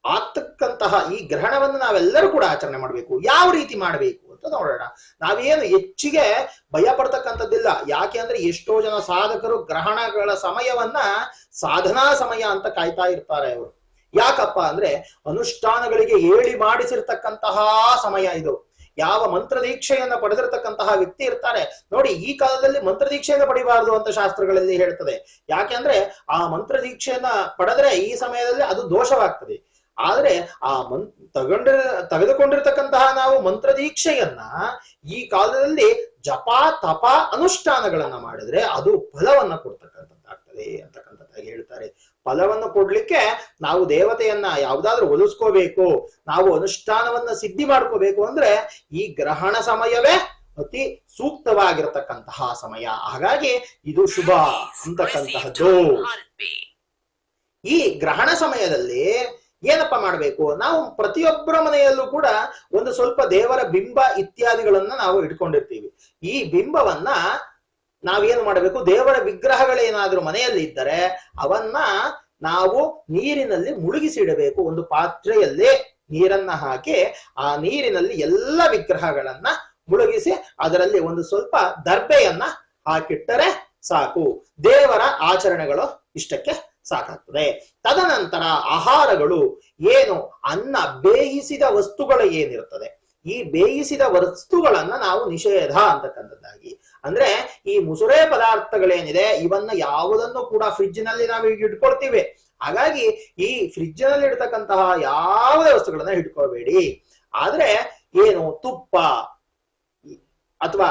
ಆಗ್ತಕ್ಕಂತಹ ಈ ಗ್ರಹಣವನ್ನು ನಾವೆಲ್ಲರೂ ಕೂಡ ಆಚರಣೆ ಮಾಡಬೇಕು. ಯಾವ ರೀತಿ ಮಾಡಬೇಕು ಅಂತ ನೋಡೋಣ. ನಾವೇನು ಹೆಚ್ಚಿಗೆ ಭಯ ಪಡ್ತಕ್ಕಂಥದ್ದಿಲ್ಲ. ಯಾಕೆ ಅಂದ್ರೆ ಎಷ್ಟೋ ಜನ ಸಾಧಕರು ಗ್ರಹಣಗಳ ಸಮಯವನ್ನ ಸಾಧನಾ ಸಮಯ ಅಂತ ಕಾಯ್ತಾ ಇರ್ತಾರೆ ಅವರು. ಯಾಕಪ್ಪ ಅಂದ್ರೆ ಅನುಷ್ಠಾನಗಳಿಗೆ ಹೇಳಿ ಮಾಡಿಸಿರ್ತಕ್ಕಂತಹ ಸಮಯ ಇದು. ಯಾವ ಮಂತ್ರ ದೀಕ್ಷೆಯನ್ನ ಪಡೆದಿರ್ತಕ್ಕಂತಹ ವ್ಯಕ್ತಿ ಇರ್ತಾರೆ ನೋಡಿ, ಈ ಕಾಲದಲ್ಲಿ ಮಂತ್ರ ದೀಕ್ಷೆಯನ್ನ ಪಡಿಬಾರದು ಅಂತ ಶಾಸ್ತ್ರಗಳಲ್ಲಿ ಹೇಳ್ತದೆ. ಯಾಕೆಂದ್ರೆ ಆ ಮಂತ್ರ ದೀಕ್ಷೆಯನ್ನ ಪಡೆದ್ರೆ ಈ ಸಮಯದಲ್ಲಿ ಅದು ದೋಷವಾಗ್ತದೆ. ಆದ್ರೆ ಆ ತೆಗೆದುಕೊಂಡಿರ್ತಕ್ಕಂತಹ ನಾವು ಮಂತ್ರ ದೀಕ್ಷೆಯನ್ನ ಈ ಕಾಲದಲ್ಲಿ ಜಪ ತಪ ಅನುಷ್ಠಾನಗಳನ್ನ ಮಾಡಿದ್ರೆ ಅದು ಫಲವನ್ನ ಕೊಡ್ತಕ್ಕಂಥದ್ದಾಗ್ತದೆ ಅಂತಕ್ಕಂಥದ್ದಾಗಿ ಹೇಳ್ತಾರೆ. ಫಲವನ್ನು ಕೊಡ್ಲಿಕ್ಕೆ ನಾವು ದೇವತೆಯನ್ನ ಯಾವ್ದಾದ್ರು ಒಲಿಸ್ಕೋಬೇಕು, ನಾವು ಅನುಷ್ಠಾನವನ್ನ ಸಿದ್ಧಿ ಮಾಡ್ಕೋಬೇಕು ಅಂದ್ರೆ ಈ ಗ್ರಹಣ ಸಮಯವೇ ಅತಿ ಸೂಕ್ತವಾಗಿರತಕ್ಕಂತಹ ಸಮಯ. ಹಾಗಾಗಿ ಇದು ಶುಭ ಅಂತಕ್ಕಂತಹದ್ದು. ಈ ಗ್ರಹಣ ಸಮಯದಲ್ಲಿ ಏನಪ್ಪಾ ಮಾಡಬೇಕು, ನಾವು ಪ್ರತಿಯೊಬ್ಬರ ಮನೆಯಲ್ಲೂ ಕೂಡ ಒಂದು ಸ್ವಲ್ಪ ದೇವರ ಬಿಂಬ ಇತ್ಯಾದಿಗಳನ್ನ ನಾವು ಇಟ್ಕೊಂಡಿರ್ತೀವಿ. ಈ ಬಿಂಬವನ್ನ ನಾವೇನು ಮಾಡಬೇಕು, ದೇವರ ವಿಗ್ರಹಗಳೇನಾದ್ರೂ ಮನೆಯಲ್ಲಿ ಇದ್ದರೆ ಅವನ್ನ ನಾವು ನೀರಿನಲ್ಲಿ ಮುಳುಗಿಸಿಡಬೇಕು. ಒಂದು ಪಾತ್ರೆಯಲ್ಲಿ ನೀರನ್ನ ಹಾಕಿ ಆ ನೀರಿನಲ್ಲಿ ಎಲ್ಲ ವಿಗ್ರಹಗಳನ್ನ ಮುಳುಗಿಸಿ ಅದರಲ್ಲಿ ಒಂದು ಸ್ವಲ್ಪ ದರ್ಬೆಯನ್ನ ಹಾಕಿಟ್ಟರೆ ಸಾಕು. ದೇವರ ಆಚರಣೆಗಳು ಇಷ್ಟಕ್ಕೆ ಸಾಕಾಗ್ತದೆ. ತದನಂತರ ಆಹಾರಗಳು ಏನು, ಅನ್ನ ಬೇಯಿಸಿದ ವಸ್ತುಗಳು ಏನಿರ್ತದೆ, ಈ ಬೇಯಿಸಿದ ವಸ್ತುಗಳನ್ನ ನಾವು ನಿಷೇಧ ಅಂತಕ್ಕಂಥದ್ದಾಗಿ, ಅಂದ್ರೆ ಈ ಮುಸುರೆ ಪದಾರ್ಥಗಳೇನಿದೆ ಇವನ್ನ ಯಾವುದನ್ನು ಕೂಡ ಫ್ರಿಡ್ಜ್ ನಲ್ಲಿ ನಾವು ಈಗ ಇಟ್ಕೊಳ್ತೀವಿ. ಹಾಗಾಗಿ ಈ ಫ್ರಿಡ್ಜ್ ನಲ್ಲಿ ಇಡ್ತಕ್ಕಂತಹ ಯಾವುದೇ ವಸ್ತುಗಳನ್ನ ಇಟ್ಕೋಬೇಡಿ. ಆದ್ರೆ ಏನು ತುಪ್ಪ ಅಥವಾ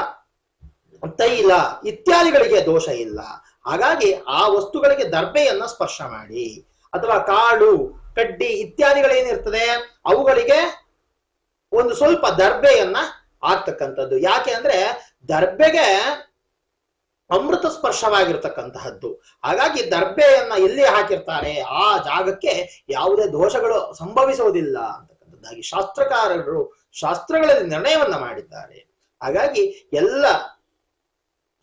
ತೈಲ ಇತ್ಯಾದಿಗಳಿಗೆ ದೋಷ ಇಲ್ಲ. ಹಾಗಾಗಿ ಆ ವಸ್ತುಗಳಿಗೆ ದರ್ಬೆಯನ್ನ ಸ್ಪರ್ಶ ಮಾಡಿ, ಅಥವಾ ಕಾಳು ಕಡ್ಡಿ ಇತ್ಯಾದಿಗಳೇನಿರ್ತದೆ ಅವುಗಳಿಗೆ ಒಂದು ಸ್ವಲ್ಪ ದರ್ಬೆಯನ್ನ ಆಗ್ತಕ್ಕಂಥದ್ದು. ಯಾಕೆ ಅಂದ್ರೆ ದರ್ಬೆಗೆ ಅಮೃತ ಸ್ಪರ್ಶವಾಗಿರ್ತಕ್ಕಂತಹದ್ದು. ಹಾಗಾಗಿ ದರ್ಬೆಯನ್ನ ಎಲ್ಲಿ ಹಾಕಿರ್ತಾರೆ ಆ ಜಾಗಕ್ಕೆ ಯಾವುದೇ ದೋಷಗಳು ಸಂಭವಿಸುವುದಿಲ್ಲ ಅಂತಕ್ಕಂಥದ್ದಾಗಿ ಶಾಸ್ತ್ರಗಳಲ್ಲಿ ನಿರ್ಣಯವನ್ನ ಮಾಡಿದ್ದಾರೆ. ಹಾಗಾಗಿ ಎಲ್ಲ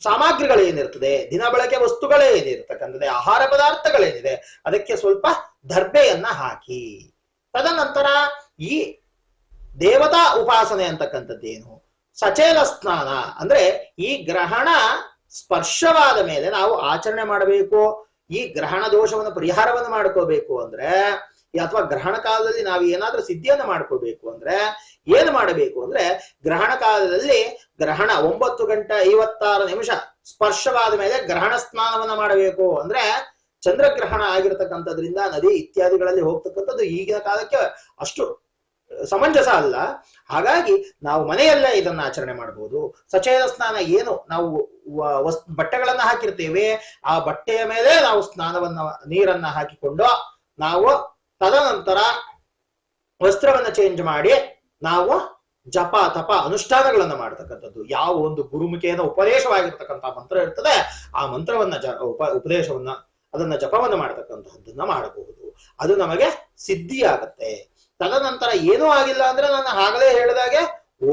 ಸಾಮಗ್ರಿಗಳೇನಿರ್ತದೆ, ದಿನ ಬಳಕೆ ವಸ್ತುಗಳೇ ಏನಿರ್ತಕ್ಕಂಥದ್ದು, ಆಹಾರ ಪದಾರ್ಥಗಳೇನಿದೆ ಅದಕ್ಕೆ ಸ್ವಲ್ಪ ದರ್ಬೆಯನ್ನ ಹಾಕಿ. ತದನಂತರ ಈ ದೇವತಾ ಉಪಾಸನೆ ಅಂತಕ್ಕಂಥದ್ದೇನು, ಸಚೇಲ ಸ್ನಾನ ಅಂದ್ರೆ ಈ ಗ್ರಹಣ ಸ್ಪರ್ಶವಾದ ಮೇಲೆ ನಾವು ಆಚರಣೆ ಮಾಡಬೇಕು. ಈ ಗ್ರಹಣ ದೋಷವನ್ನು ಪರಿಹಾರವನ್ನು ಮಾಡ್ಕೋಬೇಕು ಅಂದ್ರೆ, ಅಥವಾ ಗ್ರಹಣ ಕಾಲದಲ್ಲಿ ನಾವು ಏನಾದ್ರೂ ಸಿದ್ಧಿಯನ್ನು ಮಾಡ್ಕೋಬೇಕು ಅಂದ್ರೆ ಏನು ಮಾಡಬೇಕು ಅಂದ್ರೆ, ಗ್ರಹಣ ಕಾಲದಲ್ಲಿ ಗ್ರಹಣ 9:56 ಸ್ಪರ್ಶವಾದ ಮೇಲೆ ಗ್ರಹಣ ಸ್ನಾನವನ್ನ ಮಾಡಬೇಕು. ಅಂದ್ರೆ ಚಂದ್ರಗ್ರಹಣ ಆಗಿರತಕ್ಕಂಥದ್ರಿಂದ ನದಿ ಇತ್ಯಾದಿಗಳಲ್ಲಿ ಹೋಗ್ತಕ್ಕಂಥದ್ದು ಈಗಿನ ಕಾಲಕ್ಕೆ ಅಷ್ಟು ಸಮಂಜಸ ಅಲ್ಲ. ಹಾಗಾಗಿ ನಾವು ಮನೆಯಲ್ಲೇ ಇದನ್ನ ಆಚರಣೆ ಮಾಡಬಹುದು. ಸಚೇತ ಸ್ನಾನ ಏನು ನಾವು ಬಟ್ಟೆಗಳನ್ನ ಹಾಕಿರ್ತೇವೆ, ಆ ಬಟ್ಟೆಯ ಮೇಲೆ ನಾವು ನೀರನ್ನ ಹಾಕಿಕೊಂಡು ನಾವು ತದನಂತರ ವಸ್ತ್ರವನ್ನ ಚೇಂಜ್ ಮಾಡಿ ನಾವು ಜಪ ತಪ ಅನುಷ್ಠಾನಗಳನ್ನ ಮಾಡತಕ್ಕಂಥದ್ದು. ಯಾವ ಒಂದು ಗುರುಮುಖೇನ ಉಪದೇಶವಾಗಿರ್ತಕ್ಕಂಥ ಮಂತ್ರ ಇರ್ತದೆ, ಆ ಮಂತ್ರವನ್ನ ಉಪದೇಶವನ್ನ ಅದನ್ನ ಜಪವನ್ನ ಮಾಡತಕ್ಕಂತಹದ್ದನ್ನ ಮಾಡಬಹುದು. ಅದು ನಮಗೆ ಸಿದ್ಧಿಯಾಗತ್ತೆ. ತದನಂತರ ಏನೂ ಆಗಿಲ್ಲ ಅಂದ್ರೆ ನಾನು ಆಗಲೇ ಹೇಳಿದಾಗೆ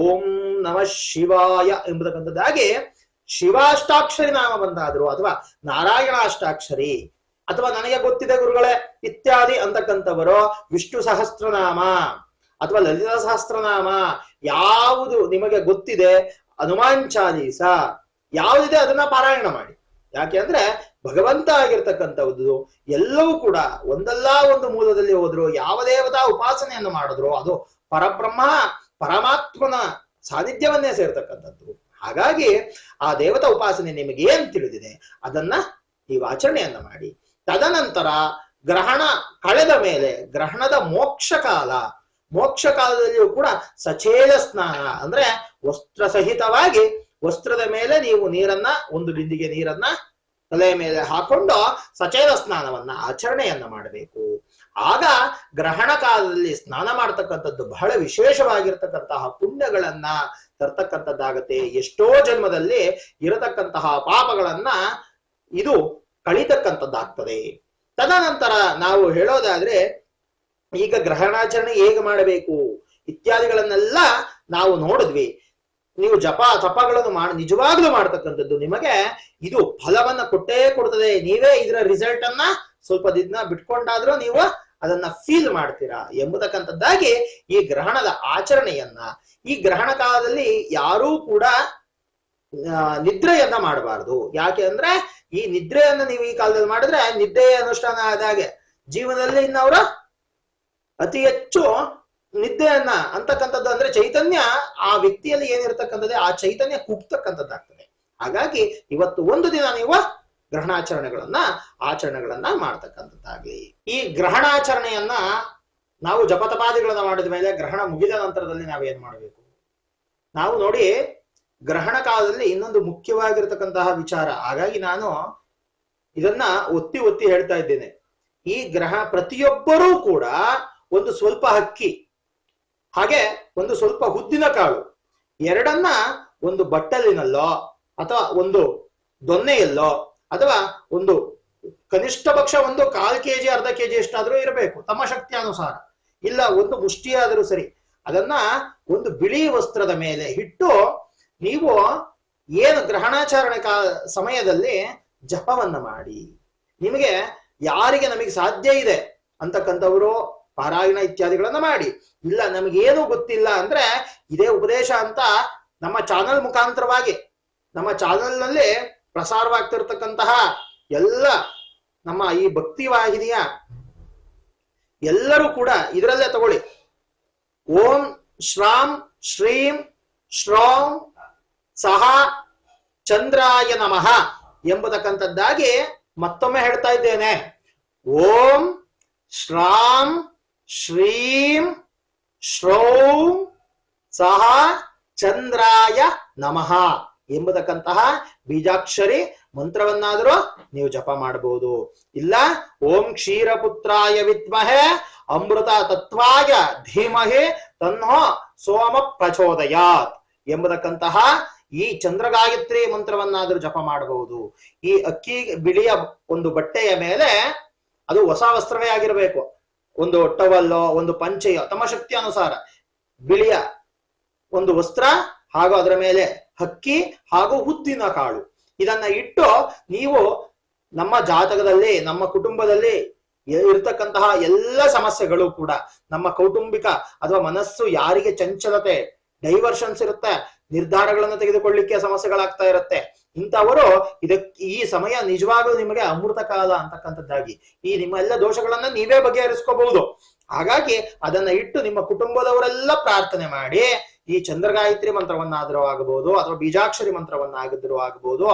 ಓಂ ನಮಃ ಶಿವಾಯ ಎಂಬತಕ್ಕಂಥದ್ದಾಗಿ ಶಿವಾಷ್ಟಾಕ್ಷರಿ ನಾಮ ಬಂದಾದ್ರು, ಅಥವಾ ನಾರಾಯಣ ಅಷ್ಟಾಕ್ಷರಿ, ಅಥವಾ ನನಗೆ ಗೊತ್ತಿದೆ ಗುರುಗಳೇ ಇತ್ಯಾದಿ ಅಂತಕ್ಕಂಥವರು ವಿಷ್ಣು ಸಹಸ್ರನಾಮ ಅಥವಾ ಲಲಿತಾ ಸಹಸ್ರನಾಮ ಯಾವುದು ನಿಮಗೆ ಗೊತ್ತಿದೆ, ಹನುಮಾನ್ ಚಾಲೀಸ ಯಾವುದಿದೆ ಅದನ್ನ ಪಾರಾಯಣ ಮಾಡಿ. ಯಾಕೆ ಅಂದ್ರೆ ಭಗವಂತ ಆಗಿರ್ತಕ್ಕಂಥದ್ದು ಎಲ್ಲವೂ ಕೂಡ ಒಂದಲ್ಲ ಒಂದು ಮೂಲದಲ್ಲಿ ಹೋದ್ರು, ಯಾವ ದೇವತಾ ಉಪಾಸನೆಯನ್ನು ಮಾಡಿದ್ರು ಅದು ಪರಬ್ರಹ್ಮ ಪರಮಾತ್ಮನ ಸಾನ್ನಿಧ್ಯವನ್ನೇ ಸೇರ್ತಕ್ಕಂಥದ್ದು. ಹಾಗಾಗಿ ಆ ದೇವತಾ ಉಪಾಸನೆ ನಿಮಗೆ ಏನ್ ತಿಳಿದಿದೆ ಅದನ್ನ ನೀವು ಆಚರಣೆಯನ್ನ ಮಾಡಿ. ತದನಂತರ ಗ್ರಹಣ ಕಳೆದ ಮೇಲೆ ಗ್ರಹಣದ ಮೋಕ್ಷ ಕಾಲದಲ್ಲಿಯೂ ಕೂಡ ಸಚೇಲ ಸ್ನಾನ ಅಂದ್ರೆ ವಸ್ತ್ರ ಸಹಿತವಾಗಿ ವಸ್ತ್ರದ ಮೇಲೆ ನೀವು ನೀರನ್ನ, ಒಂದು ಬಿಂದಿಗೆ ನೀರನ್ನ ತಲೆಯ ಮೇಲೆ ಹಾಕೊಂಡು ಸಚೇಲ ಸ್ನಾನವನ್ನ ಆಚರಣೆಯನ್ನ ಮಾಡಬೇಕು. ಆಗ ಗ್ರಹಣ ಕಾಲದಲ್ಲಿ ಸ್ನಾನ ಮಾಡತಕ್ಕಂಥದ್ದು ಬಹಳ ವಿಶೇಷವಾಗಿರ್ತಕ್ಕಂತಹ ಪುಣ್ಯಗಳನ್ನ ತರ್ತಕ್ಕಂಥದ್ದಾಗತ್ತೆ. ಎಷ್ಟೋ ಜನ್ಮದಲ್ಲಿ ಇರತಕ್ಕಂತಹ ಪಾಪಗಳನ್ನ ಇದು ಕಳಿತಕ್ಕಂಥದ್ದಾಗ್ತದೆ. ತದನಂತರ ನಾವು ಹೇಳೋದಾದ್ರೆ, ಈಗ ಗ್ರಹಣಾಚರಣೆ ಹೇಗೆ ಮಾಡಬೇಕು ಇತ್ಯಾದಿಗಳನ್ನೆಲ್ಲ ನಾವು ನೋಡಿದ್ವಿ. ನೀವು ಜಪ ತಪಗಳನ್ನು ನಿಜವಾಗ್ಲೂ ಮಾಡ್ತಕ್ಕಂಥದ್ದು ನಿಮಗೆ ಇದು ಫಲವನ್ನ ಕೊಟ್ಟೇ ಕೊಡ್ತದೆ. ನೀವೇ ಇದರ ರಿಸಲ್ಟ್ ಅನ್ನ ಸ್ವಲ್ಪ ದಿನ ಬಿಟ್ಕೊಂಡಾದ್ರೂ ನೀವು ಅದನ್ನ ಫೀಲ್ ಮಾಡ್ತೀರಾ ಎಂಬತಕ್ಕಂಥದ್ದಾಗಿ ಈ ಗ್ರಹಣದ ಆಚರಣೆಯನ್ನ, ಈ ಗ್ರಹಣ ಕಾಲದಲ್ಲಿ ಯಾರೂ ಕೂಡ ನಿದ್ರೆಯನ್ನ ಮಾಡಬಾರ್ದು. ಯಾಕೆ ಅಂದ್ರೆ ಈ ನಿದ್ರೆಯನ್ನ ನೀವು ಈ ಕಾಲದಲ್ಲಿ ಮಾಡಿದ್ರೆ ನಿದ್ರೆಯ ಅನುಷ್ಠಾನ ಆದಾಗೆ ಜೀವನದಲ್ಲಿ ಇನ್ನವರು ಅತಿ ಹೆಚ್ಚು ನಿದ್ದೆಯನ್ನ ಅಂತಕ್ಕಂಥದ್ದು ಅಂದ್ರೆ ಚೈತನ್ಯ ಆ ವ್ಯಕ್ತಿಯಲ್ಲಿ ಏನಿರ್ತಕ್ಕಂಥದ್ದೇ ಆ ಚೈತನ್ಯ ಕುಗ್ತಕ್ಕಂಥದ್ದಾಗ್ತದೆ. ಹಾಗಾಗಿ ಇವತ್ತು ಒಂದು ದಿನ ನೀವು ಆಚರಣೆಗಳನ್ನ ಮಾಡ್ತಕ್ಕಂಥದ್ದಾಗ್ಲಿ. ಈ ಗ್ರಹಣಾಚರಣೆಯನ್ನ ನಾವು ಜಪತಪಾದಿಗಳನ್ನ ಮಾಡಿದ ಮೇಲೆ ಗ್ರಹಣ ಮುಗಿದ ನಂತರದಲ್ಲಿ ನಾವೇನ್ ಮಾಡಬೇಕು? ನಾವು ನೋಡಿ, ಗ್ರಹಣ ಕಾಲದಲ್ಲಿ ಇನ್ನೊಂದು ಮುಖ್ಯವಾಗಿರ್ತಕ್ಕಂತಹ ವಿಚಾರ, ಹಾಗಾಗಿ ನಾನು ಇದನ್ನ ಒತ್ತಿ ಒತ್ತಿ ಹೇಳ್ತಾ ಇದ್ದೇನೆ. ಈ ಪ್ರತಿಯೊಬ್ಬರೂ ಕೂಡ ಒಂದು ಸ್ವಲ್ಪ ಅಕ್ಕಿ ಹಾಗೆ ಒಂದು ಸ್ವಲ್ಪ ಉದ್ದಿನ ಕಾಳು ಎರಡನ್ನ ಒಂದು ಬಟ್ಟಲಿನಲ್ಲೋ ಅಥವಾ ಒಂದು ದೊನ್ನೆಯಲ್ಲೋ ಅಥವಾ ಒಂದು ಕನಿಷ್ಠ ಪಕ್ಷ ಒಂದು 1/4 kg 1/2 kg ಎಷ್ಟಾದ್ರೂ ಇರಬೇಕು ತಮ್ಮ ಶಕ್ತಿ ಅನುಸಾರ, ಇಲ್ಲ ಒಂದು ಮುಷ್ಟಿಯಾದರೂ ಸರಿ. ಅದನ್ನ ಒಂದು ಬಿಳಿ ವಸ್ತ್ರದ ಮೇಲೆ ಇಟ್ಟು ನೀವು ಏನು ಗ್ರಹಣಾಚರಣೆ ಸಮಯದಲ್ಲಿ ಜಪವನ್ನ ಮಾಡಿ. ನಿಮಗೆ ಯಾರಿಗೆ ನಮಗೆ ಸಾಧ್ಯ ಇದೆ ಅಂತಕ್ಕಂಥವರು ಪಾರಾಯಣ ಇತ್ಯಾದಿಗಳನ್ನ ಮಾಡಿ. ಇಲ್ಲ ನಮಗೇನು ಗೊತ್ತಿಲ್ಲ ಅಂದ್ರೆ ಇದೇ ಉಪದೇಶ ಅಂತ ನಮ್ಮ ಚಾನಲ್ ಮುಖಾಂತರವಾಗಿ ನಮ್ಮ ಚಾನಲ್ನಲ್ಲಿ ಪ್ರಸಾರವಾಗ್ತಿರ್ತಕ್ಕಂತಹ ಎಲ್ಲ ನಮ್ಮ ಈ ಭಕ್ತಿ ವಾಹಿನಿಯ ಎಲ್ಲರೂ ಕೂಡ ಇದರಲ್ಲೇ ತಗೊಳ್ಳಿ. ಓಂ ಶ್ರಾಂ ಶ್ರೀಂ ಶ್ರೌಂ ಸಹ ಚಂದ್ರಾಯ ನಮಃ ಎಂಬತಕ್ಕಂಥದ್ದಾಗಿ ಮತ್ತೊಮ್ಮೆ ಹೇಳ್ತಾ ಇದ್ದೇನೆ. ಓಂ ಶ್ರಾಂ ಶ್ರೀಂ ಶ್ರೌಂ ಸಹ ಚಂದ್ರಾಯ ನಮಃ ಎಂಬತಕ್ಕಂತಹ ಬೀಜಾಕ್ಷರಿ ಮಂತ್ರವನ್ನಾದರೂ ನೀವು ಜಪ ಮಾಡಬಹುದು. ಇಲ್ಲ ಓಂ ಕ್ಷೀರಪುತ್ರಾಯ ವಿದ್ಮಹೆ ಅಮೃತ ತತ್ವಾಯ ಧೀಮಹಿ ತನ್ನೋ ಸೋಮ ಪ್ರಚೋದಯಾತ್ ಎಂಬತಕ್ಕಂತಹ ಈ ಚಂದ್ರಗಾಯತ್ರಿ ಮಂತ್ರವನ್ನಾದರೂ ಜಪ ಮಾಡಬಹುದು. ಈ ಅಕ್ಕಿ ಬಿಳಿಯ ಒಂದು ಬಟ್ಟೆಯ ಮೇಲೆ, ಅದು ಹೊಸ ವಸ್ತ್ರವೇ ಆಗಿರಬೇಕು, ಒಂದು ಟವಲ್ಲೋ ಒಂದು ಪಂಚೆಯೋ ತಮ್ಮ ಶಕ್ತಿ ಅನುಸಾರ ಬಿಳಿಯ ಒಂದು ವಸ್ತ್ರ ಹಾಗೂ ಅದರ ಮೇಲೆ ಅಕ್ಕಿ ಹಾಗೂ ಉದ್ದಿನ ಕಾಳು ಇದನ್ನ ಇಟ್ಟು ನೀವು ನಮ್ಮ ಜಾತಕದಲ್ಲಿ ನಮ್ಮ ಕುಟುಂಬದಲ್ಲಿ ಇರ್ತಕ್ಕಂತಹ ಎಲ್ಲ ಸಮಸ್ಯೆಗಳು ಕೂಡ, ನಮ್ಮ ಕೌಟುಂಬಿಕ ಅಥವಾ ಮನಸ್ಸು ಯಾರಿಗೆ ಚಂಚಲತೆ ಡೈವರ್ಷನ್ಸ್ ಇರುತ್ತೆ, ನಿರ್ಧಾರಗಳನ್ನು ತೆಗೆದುಕೊಳ್ಳಿಕ್ಕೆ ಸಮಸ್ಯೆಗಳಾಗ್ತಾ ಇರುತ್ತೆ, ಇಂಥವರು ಈ ಸಮಯ ನಿಜವಾಗ್ಲೂ ನಿಮಗೆ ಅಮೃತ ಕಾಲ ಅಂತಕ್ಕಂಥದ್ದಾಗಿ ಈ ನಿಮ್ಮ ಎಲ್ಲ ದೋಷಗಳನ್ನ ನೀವೇ ಬಗೆಹರಿಸ್ಕೋಬಹುದು. ಹಾಗಾಗಿ ಅದನ್ನ ಇಟ್ಟು ನಿಮ್ಮ ಕುಟುಂಬದವರೆಲ್ಲ ಪ್ರಾರ್ಥನೆ ಮಾಡಿ ಈ ಚಂದ್ರಗಾಯತ್ರಿ ಮಂತ್ರವನ್ನಾದರೂ ಆಗಬಹುದು, ಅಥವಾ ಬೀಜಾಕ್ಷರಿ ಮಂತ್ರವನ್ನಾಗಿದ್ರೂ ಆಗಬಹುದು,